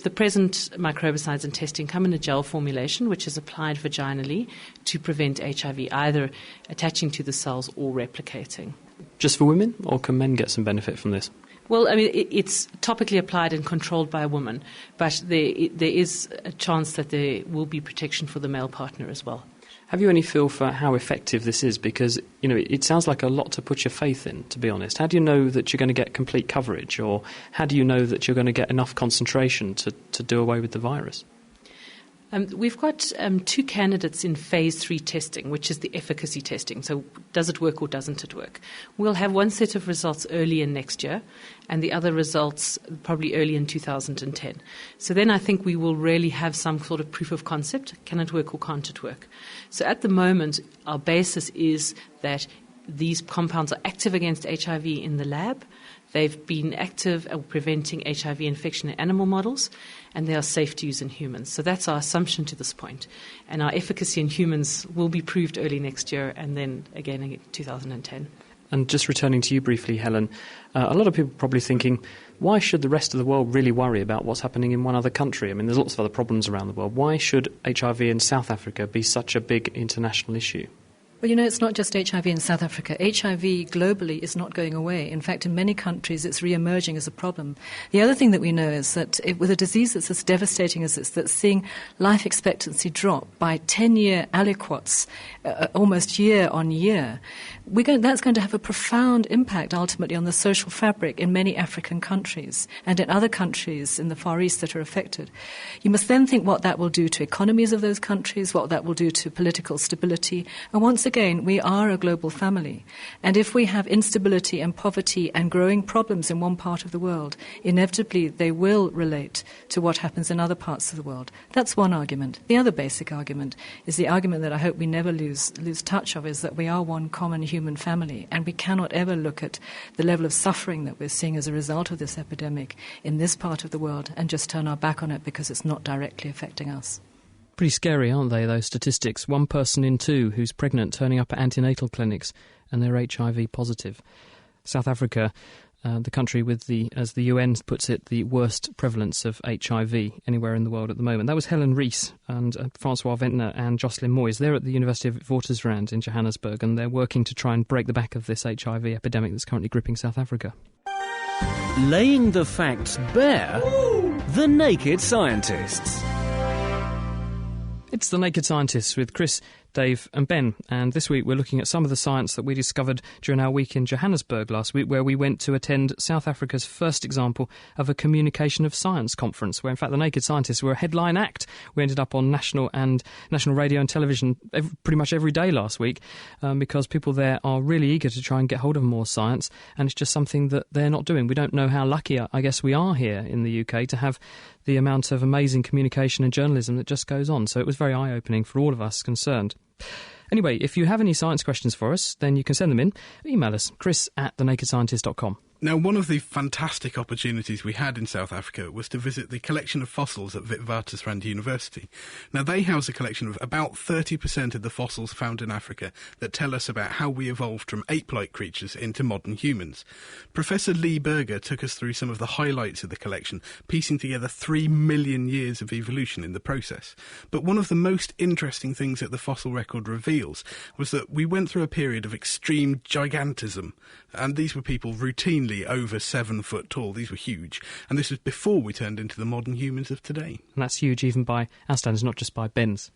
The present microbicides and testing come in a gel formulation which is applied vaginally to prevent HIV either attaching to the cells or replicating. Just for women, or can men get some benefit from this? Well, I mean, it's topically applied and controlled by a woman, but there is a chance that there will be protection for the male partner as well. Have you any feel for how effective this is? Because, it sounds like a lot to put your faith in, to be honest. How do you know that you're going to get complete coverage? Or how do you know that you're going to get enough concentration to do away with the virus? We've got two candidates in phase 3 testing, which is the efficacy testing. So does it work or doesn't it work? We'll have one set of results early in next year and the other results probably early in 2010. So then I think we will really have some sort of proof of concept. Can it work or can't it work? So at the moment, our basis is that These compounds are active against HIV in the lab. They've been active at preventing HIV infection in animal models, and they are safe to use in humans. So that's our assumption to this point. And our efficacy in humans will be proved early next year and then again in 2010. And just returning to you briefly, Helen, a lot of people are probably thinking, why should the rest of the world really worry about what's happening in one other country? I mean, there's lots of other problems around the world. Why should HIV in South Africa be such a big international issue? Well, you know, it's not just HIV in South Africa. HIV globally is not going away. In fact, in many countries, it's re-emerging as a problem. The other thing that we know is that with a disease that's as devastating as this, that's seeing life expectancy drop by 10-year aliquots, almost year on year, that's going to have a profound impact ultimately on the social fabric in many African countries and in other countries in the Far East that are affected. You must then think what that will do to economies of those countries, what that will do to political stability. And once again, we are a global family. And if we have instability and poverty and growing problems in one part of the world, inevitably they will relate to what happens in other parts of the world. That's one argument. The other basic argument is the argument that I hope we never lose touch of, is that we are one common human family, and we cannot ever look at the level of suffering that we're seeing as a result of this epidemic in this part of the world and just turn our back on it because it's not directly affecting us. Pretty scary, aren't they, those statistics? 1 person in 2 who's pregnant turning up at antenatal clinics and they're HIV positive. South Africa, the country with the, as the UN puts it, the worst prevalence of HIV anywhere in the world at the moment. That was Helen Rees and Francois Ventnor and Jocelyn Moyes. They're at the University of Witwatersrand in Johannesburg, and they're working to try and break the back of this HIV epidemic that's currently gripping South Africa. Laying the facts bare, The Naked Scientists. It's The Naked Scientists with Chris, Dave and Ben, and this week we're looking at some of the science that we discovered during our week in Johannesburg last week, where we went to attend South Africa's first example of a Communication of Science conference, where in fact The Naked Scientists were a headline act. We ended up on national radio and television pretty much every day last week, because people there are really eager to try and get hold of more science, and it's just something that they're not doing. We don't know how lucky I guess we are here in the UK to have the amount of amazing communication and journalism that just goes on. So it was very eye-opening for all of us concerned. Anyway, if you have any science questions for us, then you can send them in. Email us, chris@thenakedscientist.com. Now, one of the fantastic opportunities we had in South Africa was to visit the collection of fossils at Witwatersrand University. Now, they house a collection of about 30% of the fossils found in Africa that tell us about how we evolved from ape-like creatures into modern humans. Professor Lee Berger took us through some of the highlights of the collection, piecing together 3 million years of evolution in the process. But one of the most interesting things that the fossil record reveals was that we went through a period of extreme gigantism, and these were people routinely over 7 foot tall. These were huge. And this was before we turned into the modern humans of today. And that's huge even by our standards, not just by Ben's.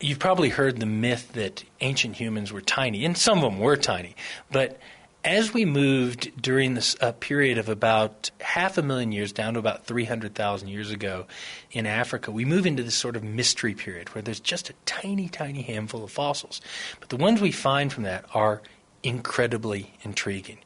You've probably heard the myth that ancient humans were tiny, and some of them were tiny. But as we moved during this period of about 500,000 years down to about 300,000 years ago in Africa, we move into this sort of mystery period where there's just a tiny, tiny handful of fossils. But the ones we find from that are incredibly intriguing.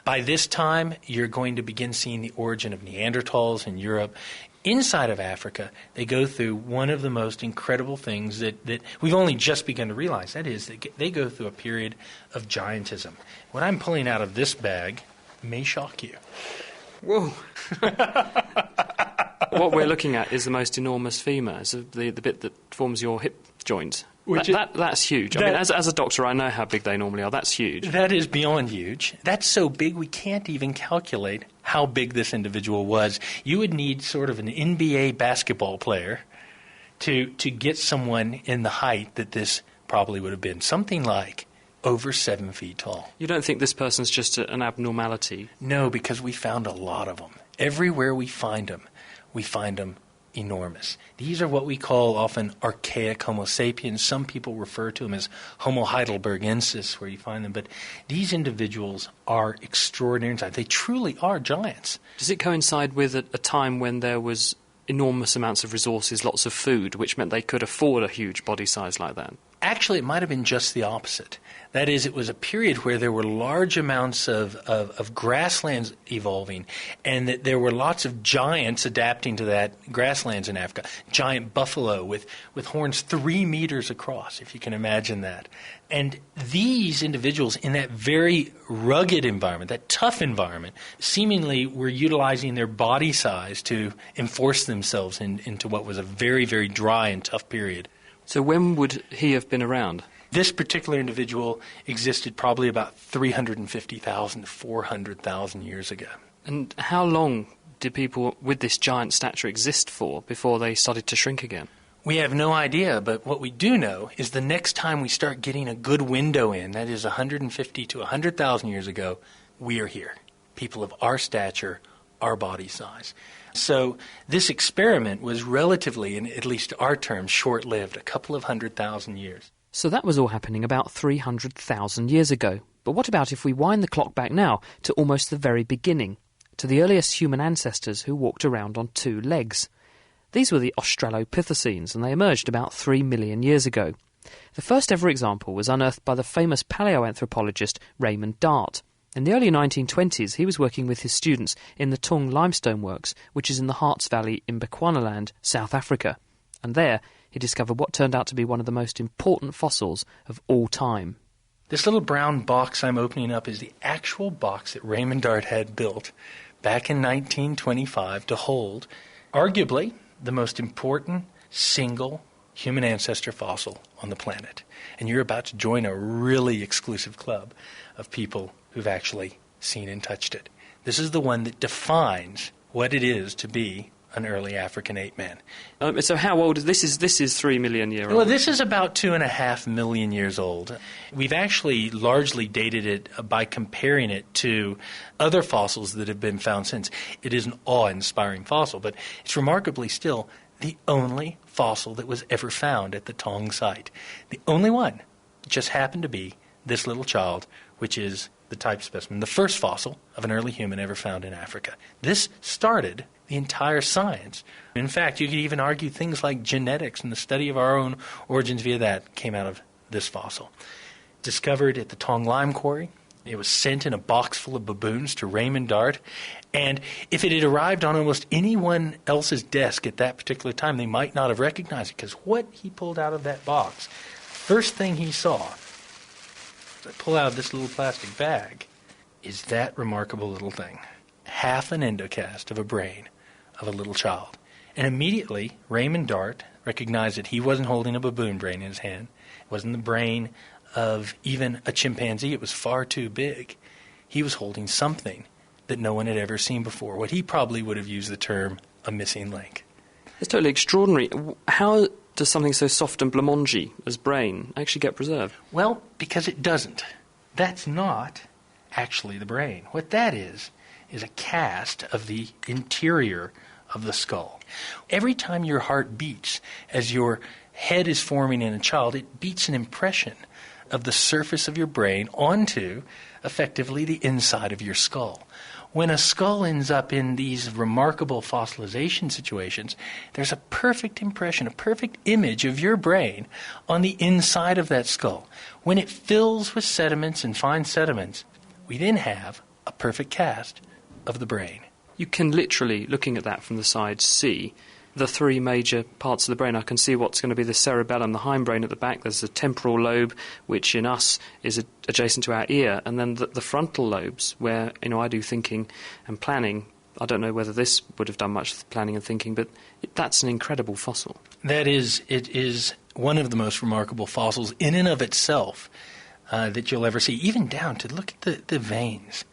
By this time, you're going to begin seeing the origin of Neanderthals in Europe. Inside of Africa, they go through one of the most incredible things that we've only just begun to realize. That is, they go through a period of giantism. What I'm pulling out of this bag may shock you. Whoa. What we're looking at is the most enormous femur. It's the bit that forms your hip joint. That's huge. I mean, as a doctor, I know how big they normally are. That's huge. That is beyond huge. That's so big we can't even calculate how big this individual was. You would need sort of an NBA basketball player to get someone in the height that this probably would have been. Something like over 7 feet tall. You don't think this person's just an abnormality? No, because we found a lot of them. Everywhere we find them enormous. These are what we call often archaic Homo sapiens. Some people refer to them as Homo heidelbergensis, where you find them. But these individuals are extraordinary in size. They truly are giants. Does it coincide with a time when there was enormous amounts of resources, lots of food, which meant they could afford a huge body size like that? Actually, it might have been just the opposite. That is, it was a period where there were large amounts of grasslands evolving, and that there were lots of giants adapting to that grasslands in Africa. Giant buffalo with horns 3 meters across, if you can imagine that. And these individuals in that very rugged environment, that tough environment, seemingly were utilizing their body size to enforce themselves into what was a very, very dry and tough period. So when would he have been around? This particular individual existed probably about 350,000 to 400,000 years ago. And how long did people with this giant stature exist for before they started to shrink again? We have no idea, but what we do know is the next time we start getting a good window in, that is 150 to 100,000 years ago, we are here. People of our stature, our body size. So this experiment was relatively, in at least our terms, short-lived, a couple of 100,000 years. So that was all happening about 300,000 years ago. But what about if we wind the clock back now to almost the very beginning, to the earliest human ancestors who walked around on 2 legs? These were the Australopithecines, and they emerged about 3 million years ago. The first ever example was unearthed by the famous paleoanthropologist Raymond Dart. In the early 1920s, he was working with his students in the Tung Limestone Works, which is in the Harts Valley in Bechuanaland, South Africa. And there, he discovered what turned out to be one of the most important fossils of all time. This little brown box I'm opening up is the actual box that Raymond Dart had built back in 1925 to hold, arguably, the most important single human ancestor fossil on the planet. And you're about to join a really exclusive club of people who've actually seen and touched it. This is the one that defines what it is to be an early African ape man. So how old is this? This is 3 million years old. Well, this is about 2.5 million years old. We've actually largely dated it by comparing it to other fossils that have been found since. It is an awe-inspiring fossil, but it's remarkably still the only fossil that was ever found at the Tong site. The only one just happened to be this little child, which is the type specimen, the first fossil of an early human ever found in Africa. This started the entire science. In fact, you could even argue things like genetics and the study of our own origins via that came out of this fossil. Discovered at the Tong Lime Quarry. It was sent in a box full of baboons to Raymond Dart. And if it had arrived on almost anyone else's desk at that particular time, they might not have recognized it, because what he pulled out of that box, first thing he saw, pull out of this little plastic bag, is that remarkable little thing. Half an endocast of a brain of a little child. And immediately, Raymond Dart recognized that he wasn't holding a baboon brain in his hand. It wasn't the brain of even a chimpanzee. It was far too big. He was holding something that no one had ever seen before. What he probably would have used the term a missing link. It's totally extraordinary. How does something so soft and blancmangy as brain actually get preserved? Well, because it doesn't. That's not actually the brain. What that is a cast of the interior of the skull. Every time your heart beats, as your head is forming in a child, it beats an impression of the surface of your brain onto, effectively, the inside of your skull. When a skull ends up in these remarkable fossilization situations, there's a perfect impression, a perfect image of your brain on the inside of that skull. When it fills with sediments and fine sediments, we then have a perfect cast of the brain. You can literally, looking at that from the side, see the 3 major parts of the brain. I can see what's going to be the cerebellum, the hindbrain at the back. There's the temporal lobe, which in us is adjacent to our ear, and then the frontal lobes, where I do thinking and planning. I don't know whether this would have done much planning and thinking, but that's an incredible fossil. It is one of the most remarkable fossils in and of itself that you'll ever see, even down to look at the veins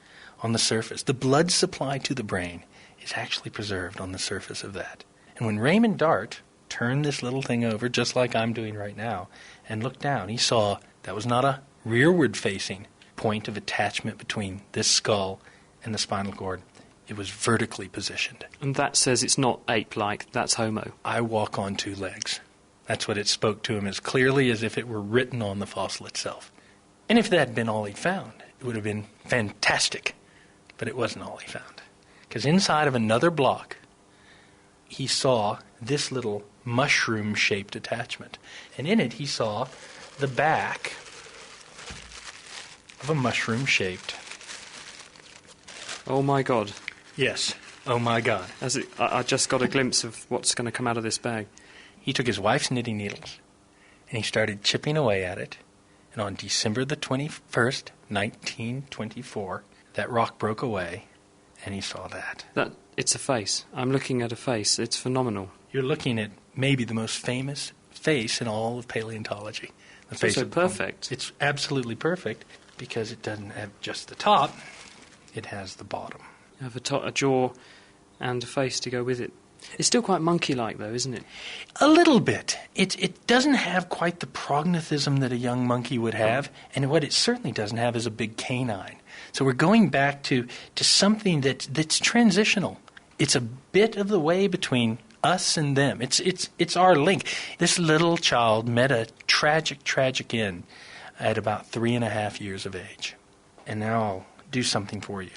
on the surface. The blood supply to the brain is actually preserved on the surface of that. And when Raymond Dart turned this little thing over, just like I'm doing right now, and looked down, he saw that was not a rearward-facing point of attachment between this skull and the spinal cord. It was vertically positioned. And that says it's not ape-like, that's Homo. I walk on 2 legs. That's what it spoke to him as clearly as if it were written on the fossil itself. And if that had been all he found, it would have been fantastic. But it wasn't all he found. Because inside of another block, he saw this little mushroom-shaped attachment. And in it, he saw the back of a mushroom-shaped. Oh my God. Yes. Oh my God. I just got a glimpse of what's going to come out of this bag. He took his wife's knitting needles and he started chipping away at it. And on December the 21st, 1924, that rock broke away and he saw that. It's a face. I'm looking at a face. It's phenomenal. You're looking at maybe the most famous face in all of paleontology. It's also perfect. It's absolutely perfect because it doesn't have just the top, it has the bottom. You have a jaw and a face to go with it. It's still quite monkey-like, though, isn't it? A little bit. It doesn't have quite the prognathism that a young monkey would have, and what it certainly doesn't have is a big canine. So we're going back to something that's transitional. It's a bit of the way between us and them. It's our link. This little child met a tragic end at about 3.5 years of age. And now I'll do something for you.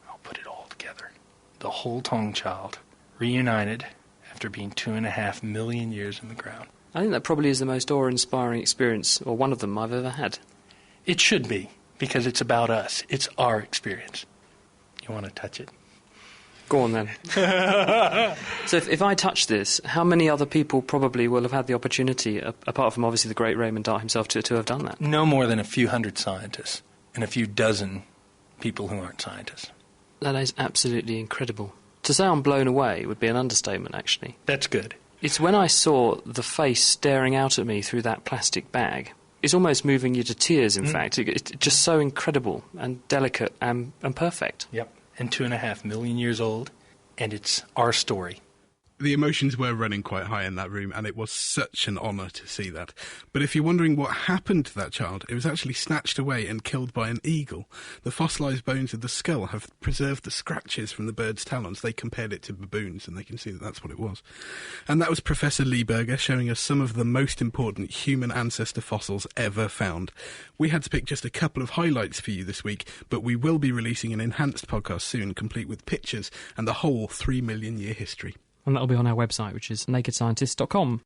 I'll put it all together. The whole Taung child reunited after being 2.5 million years in the ground. I think that probably is the most awe-inspiring experience, or one of them, I've ever had. It should be, because it's about us. It's our experience. You want to touch it? Go on, then. So if I touch this, how many other people probably will have had the opportunity, apart from obviously the great Raymond Dart himself, to have done that? No more than a few hundred scientists and a few dozen people who aren't scientists. That is absolutely incredible. To say I'm blown away would be an understatement, actually. That's good. It's when I saw the face staring out at me through that plastic bag. It's almost moving you to tears, in fact. It's just so incredible and delicate and perfect. Yep. And 2.5 million years old, and it's our story. The emotions were running quite high in that room, and it was such an honour to see that. But if you're wondering what happened to that child, it was actually snatched away and killed by an eagle. The fossilised bones of the skull have preserved the scratches from the bird's talons. They compared it to baboons, and they can see that that's what it was. And that was Professor Lee Berger showing us some of the most important human ancestor fossils ever found. We had to pick just a couple of highlights for you this week, but we will be releasing an enhanced podcast soon, complete with pictures and the whole 3 million year history. And that'll be on our website, which is nakedscientist.com.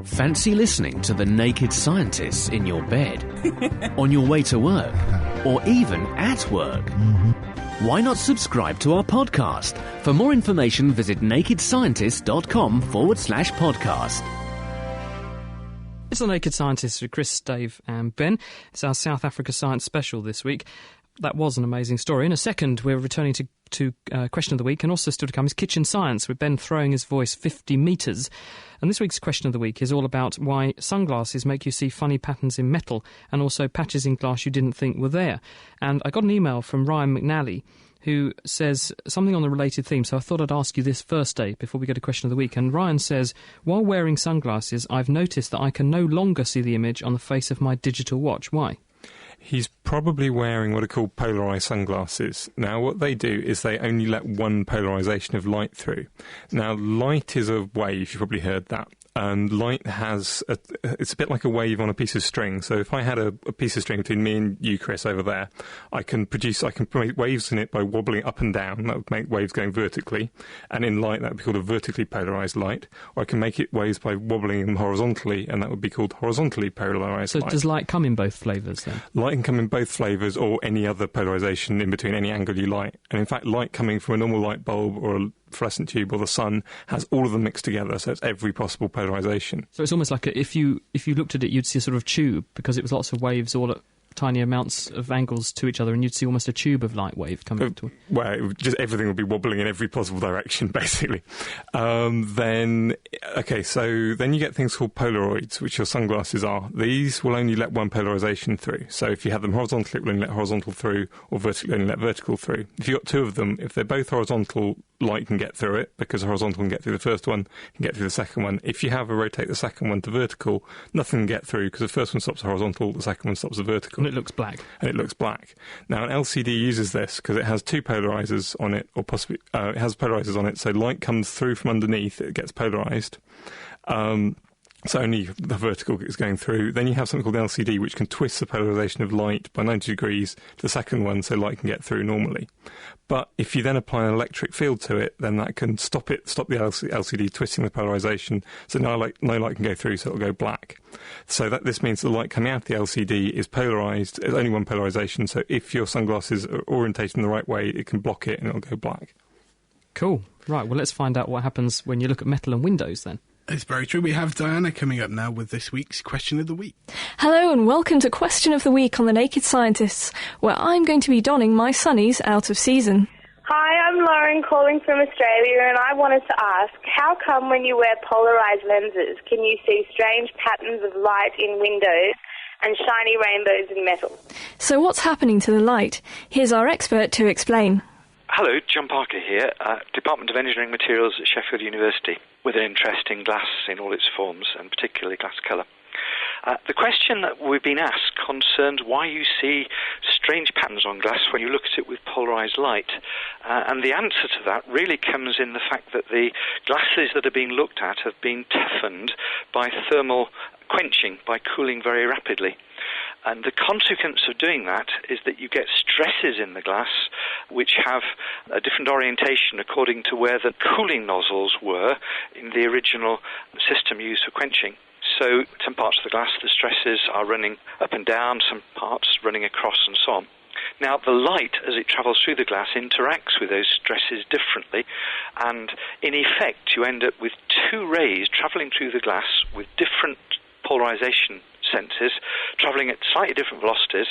Fancy listening to The Naked Scientists in your bed, on your way to work, or even at work? Why not subscribe to our podcast? For more information, visit nakedscientist.com/podcast. It's The Naked Scientists with Chris, Dave and Ben. It's our South Africa Science special this week. That was an amazing story. In a second, we're returning to Question of the Week, and also still to come is Kitchen Science, with Ben throwing his voice 50 metres. And this week's Question of the Week is all about why sunglasses make you see funny patterns in metal, and also patches in glass you didn't think were there. And I got an email from Ryan McNally, who says something on the related theme, so I thought I'd ask you this first, Dave, before we go to Question of the Week. And Ryan says, while wearing sunglasses, I've noticed that I can no longer see the image on the face of my digital watch. Why? He's probably wearing what are called polarised sunglasses. Now, what they do is they only let one polarisation of light through. Now, light is a wave, you've probably heard that. Light has it's a bit like a wave on a piece of string. So if I had a piece of string between me and you, Chris, over there, I can make waves in it by wobbling up and down. That would make waves going vertically. And in light, that would be called a vertically polarised light. Or I can make it waves by wobbling them horizontally, and that would be called horizontally polarised light. So does light come in both flavours, then? Light can come in both flavours, or any other polarisation in between any angle you like. And in fact, light coming from a normal light bulb or a fluorescent tube or the sun has all of them mixed together, so it's every possible polarisation. So it's almost like if you looked at it, you'd see a sort of tube, because it was lots of waves all at tiny amounts of angles to each other, and you'd see almost a tube of light wave coming to. Well, just everything would be wobbling in every possible direction, basically. So then you get things called Polaroids, which your sunglasses are. These will only let one polarisation through. So if you have them horizontally, it will only let horizontal through, or vertically, only let vertical through. If you've got two of them, if they're both horizontal, light can get through it, because horizontal can get through the first one, can get through the second one. If you rotate the second one to vertical, nothing can get through, because the first one stops horizontal, the second one stops at vertical. And it looks black. Now, an LCD uses this because it has two polarisers on it, or possibly it has polarisers on it, so light comes through from underneath, it gets polarised. So only the vertical is going through. Then you have something called the LCD, which can twist the polarisation of light by 90 degrees to the second one, so light can get through normally. But if you then apply an electric field to it, then that can stop the LCD twisting the polarisation, so no light can go through, so it'll go black. So this means the light coming out of the LCD is polarised, it's only one polarisation, so if your sunglasses are orientated in the right way, it can block it and it'll go black. Cool. Right, well, let's find out what happens when you look at metal and windows then. It's very true. We have Diana coming up now with this week's Question of the Week. Hello and welcome to Question of the Week on The Naked Scientists, where I'm going to be donning my sunnies out of season. Hi, I'm Lauren calling from Australia, and I wanted to ask, how come when you wear polarised lenses can you see strange patterns of light in windows and shiny rainbows in metal? So what's happening to the light? Here's our expert to explain. Hello, John Parker here, Department of Engineering Materials at Sheffield University, with an interest in glass in all its forms, and particularly glass colour. The question that we've been asked concerns why you see strange patterns on glass when you look at it with polarised light. And the answer to that really comes in the fact that the glasses that are being looked at have been toughened by thermal quenching, by cooling very rapidly. And the consequence of doing that is that you get stresses in the glass which have a different orientation according to where the cooling nozzles were in the original system used for quenching. So some parts of the glass, the stresses are running up and down, some parts running across and so on. Now, the light, as it travels through the glass, interacts with those stresses differently, and in effect you end up with two rays travelling through the glass with different polarisation senses, travelling at slightly different velocities.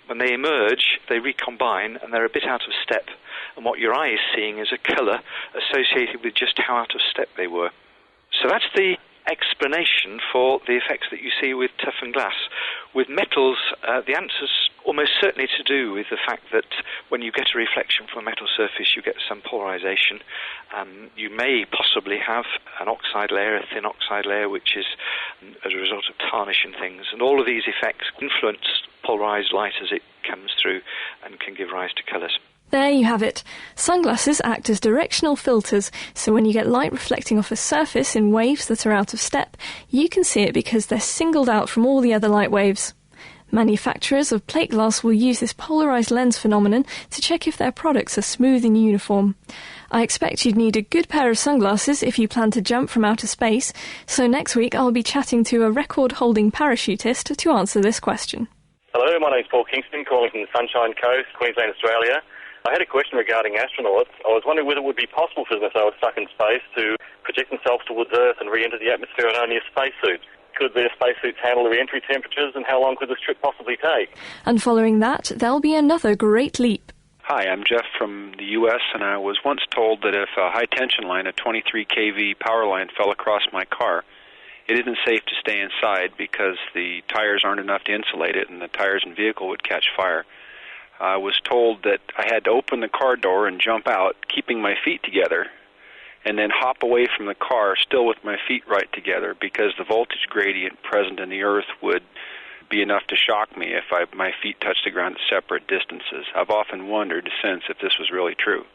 When they emerge, they recombine and they're a bit out of step, and what your eye is seeing is a colour associated with just how out of step they were. So that's the explanation for the effects that you see with toughened glass. With metals, the answer's almost certainly to do with the fact that when you get a reflection from a metal surface, you get some polarisation. You may possibly have an oxide layer, a thin oxide layer, which is as a result of tarnish and things. And all of these effects influence polarised light as it comes through and can give rise to colours. There you have it. Sunglasses act as directional filters, so when you get light reflecting off a surface in waves that are out of step, you can see it because they're singled out from all the other light waves. Manufacturers of plate glass will use this polarised lens phenomenon to check if their products are smooth and uniform. I expect you'd need a good pair of sunglasses if you plan to jump from outer space, so next week I'll be chatting to a record-holding parachutist to answer this question. Hello, my name's Paul Kingston, calling from the Sunshine Coast, Queensland, Australia. I had a question regarding astronauts. I was wondering whether it would be possible for them, if they were stuck in space, to project themselves towards Earth and re-enter the atmosphere in only a spacesuit. Could their spacesuits handle the re-entry temperatures, and how long could this trip possibly take? And following that, there'll be another great leap. Hi, I'm Jeff from the U.S., and I was once told that if a high-tension line, a 23 kV power line, fell across my car, it isn't safe to stay inside because the tires aren't enough to insulate it, and the tires and vehicle would catch fire. I was told that I had to open the car door and jump out, keeping my feet together, and then hop away from the car, still with my feet right together, because the voltage gradient present in the earth would be enough to shock me if my feet touched the ground at separate distances. I've often wondered since if this was really true.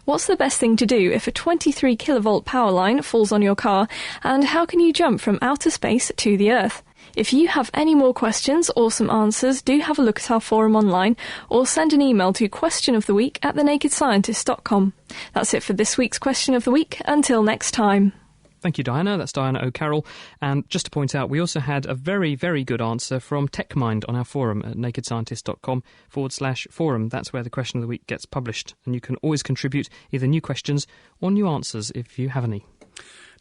What's the best thing to do if a 23 kilovolt power line falls on your car, and how can you jump from outer space to the Earth? If you have any more questions or some answers, do have a look at our forum online or send an email to questionoftheweek@thenakedscientist.com. That's it for this week's Question of the Week. Until next time. Thank you, Diana. That's Diana O'Carroll. And just to point out, we also had a very, very good answer from TechMind on our forum at nakedscientist.com/forum. That's where the Question of the Week gets published. And you can always contribute either new questions or new answers if you have any.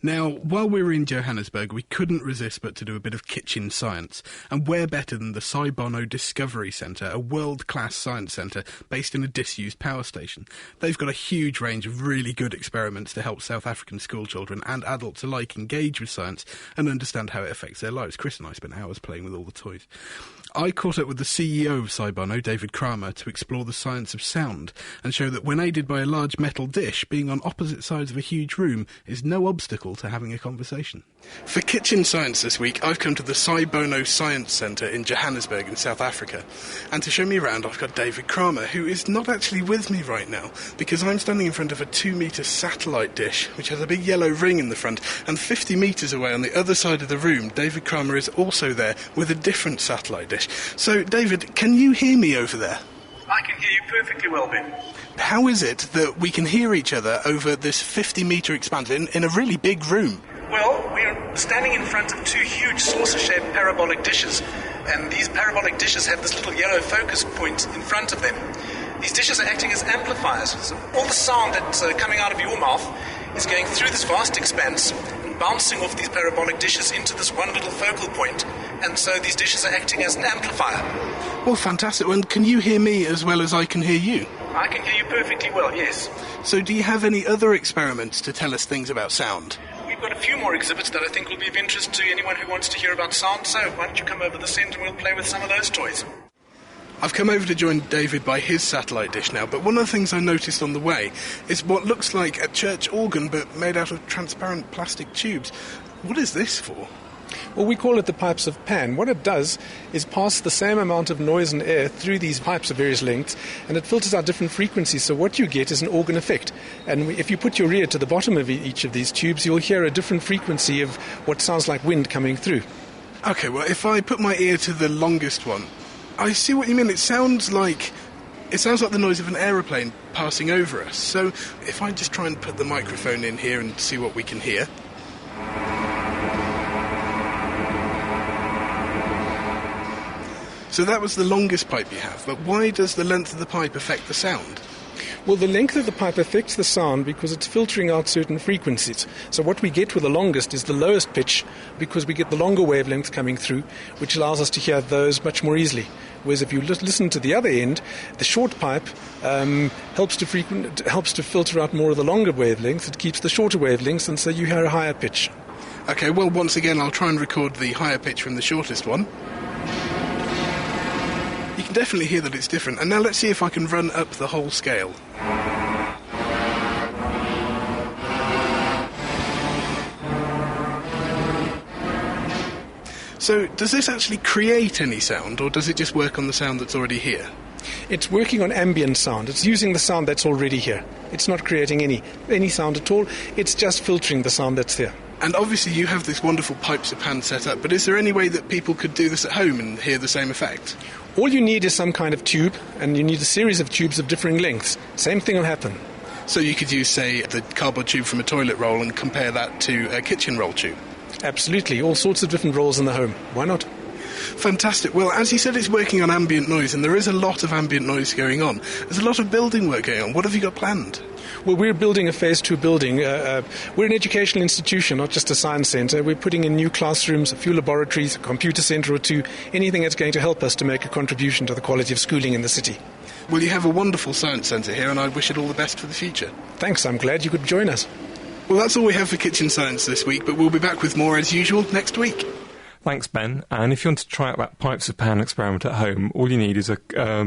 Now, while we were in Johannesburg, we couldn't resist but to do a bit of kitchen science. And where better than the Cy Bono Discovery Centre, a world-class science centre based in a disused power station. They've got a huge range of really good experiments to help South African schoolchildren and adults alike engage with science and understand how it affects their lives. Chris and I spent hours playing with all the toys. I caught up with the CEO of Cy Bono, David Kramer, to explore the science of sound and show that when aided by a large metal dish, being on opposite sides of a huge room is no obstacle people to having a conversation. For Kitchen Science this week, I've come to the Saibono Science Centre in Johannesburg in South Africa. And to show me around, I've got David Kramer, who is not actually with me right now, because I'm standing in front of a 2-metre satellite dish, which has a big yellow ring in the front, and 50 metres away on the other side of the room, David Kramer is also there with a different satellite dish. So, David, can you hear me over there? I can hear you perfectly well, Ben. How is it that we can hear each other over this 50-metre expanse in a really big room? Well, we're standing in front of 2 huge saucer-shaped parabolic dishes, and these parabolic dishes have this little yellow focus point in front of them. These dishes are acting as amplifiers, so all the sound that's coming out of your mouth is going through this vast expanse and bouncing off these parabolic dishes into this one little focal point, and so these dishes are acting as an amplifier. Well, fantastic. And can you hear me as well as I can hear you? I can hear you perfectly well, yes. So do you have any other experiments to tell us things about sound? We've got a few more exhibits that I think will be of interest to anyone who wants to hear about sound, so why don't you come over the centre and we'll play with some of those toys. I've come over to join David by his satellite dish now, but one of the things I noticed on the way is what looks like a church organ but made out of transparent plastic tubes. What is this for? Well, we call it the pipes of Pan. What it does is pass the same amount of noise and air through these pipes of various lengths, and it filters out different frequencies. So what you get is an organ effect. And if you put your ear to the bottom of each of these tubes, you'll hear a different frequency of what sounds like wind coming through. Okay, well, if I put my ear to the longest one, I see what you mean. It sounds like the noise of an aeroplane passing over us. So if I just try and put the microphone in here and see what we can hear. So that was the longest pipe you have, but why does the length of the pipe affect the sound? Well, the length of the pipe affects the sound because it's filtering out certain frequencies. So what we get with the longest is the lowest pitch because we get the longer wavelengths coming through, which allows us to hear those much more easily. Whereas if you listen to the other end, the short pipe helps to filter out more of the longer wavelengths. It keeps the shorter wavelengths, and so you hear a higher pitch. Okay, well, once again, I'll try and record the higher pitch from the shortest one. You can definitely hear that it's different. And now let's see if I can run up the whole scale. So, does this actually create any sound, or does it just work on the sound that's already here? It's working on ambient sound. It's using the sound that's already here. It's not creating any sound at all. It's just filtering the sound that's there. And obviously you have this wonderful pipes of Pan set up, but is there any way that people could do this at home and hear the same effect? All you need is some kind of tube, and you need a series of tubes of differing lengths. Same thing will happen. So you could use, say, the cardboard tube from a toilet roll and compare that to a kitchen roll tube? Absolutely. All sorts of different rolls in the home. Why not? Fantastic. Well, as you said, it's working on ambient noise, and there is a lot of ambient noise going on. There's a lot of building work going on. What have you got planned? Well, we're building a Phase 2 building. We're an educational institution, not just a science centre. We're putting in new classrooms, a few laboratories, a computer centre or two, anything that's going to help us to make a contribution to the quality of schooling in the city. Well, you have a wonderful science centre here, and I wish it all the best for the future. Thanks. I'm glad you could join us. Well, that's all we have for Kitchen Science this week, but we'll be back with more as usual next week. Thanks, Ben. And if you want to try out that Pipes of Pan experiment at home, all you need is a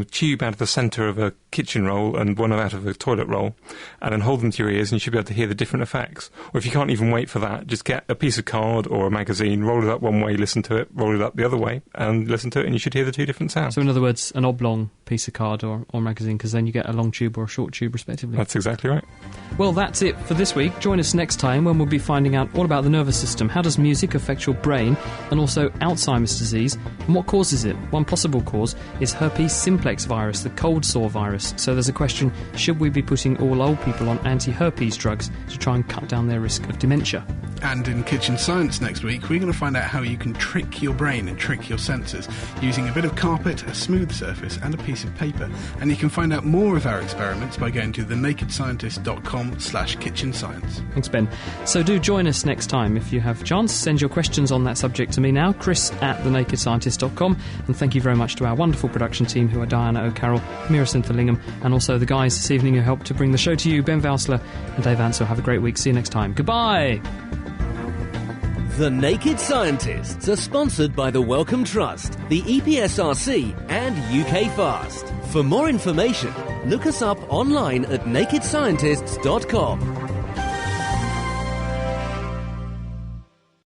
tube out of the centre of a kitchen roll and one out of a toilet roll, and then hold them to your ears and you should be able to hear the different effects. Or if you can't even wait for that, just get a piece of card or a magazine, roll it up one way, listen to it, roll it up the other way, and listen to it, and you should hear the two different sounds. So in other words, an oblong piece of card or magazine, because then you get a long tube or a short tube, respectively. That's exactly right. Well, that's it for this week. Join us next time when we'll be finding out all about the nervous system. How does music affect your brain? And also Alzheimer's disease, and what causes it? One possible cause is herpes simplex virus, the cold sore virus. So there's a question, should we be putting all old people on anti-herpes drugs to try and cut down their risk of dementia? And in Kitchen Science next week, we're going to find out how you can trick your brain and trick your senses using a bit of carpet, a smooth surface and a piece of paper. And you can find out more of our experiments by going to thenakedscientist.com/kitchenscience. Thanks, Ben. So do join us next time. If you have a chance, send your questions on that subject to me now, chris@thenakedscientist.com. And thank you very much to our wonderful production team, who are Diana O'Carroll, Mira Sinthalingham, and also the guys this evening who helped to bring the show to you, Ben Valsler and Dave Ansell. Have a great week. See you next time. Goodbye! The Naked Scientists are sponsored by the Wellcome Trust, the EPSRC and UK Fast. For more information, look us up online at nakedscientists.com.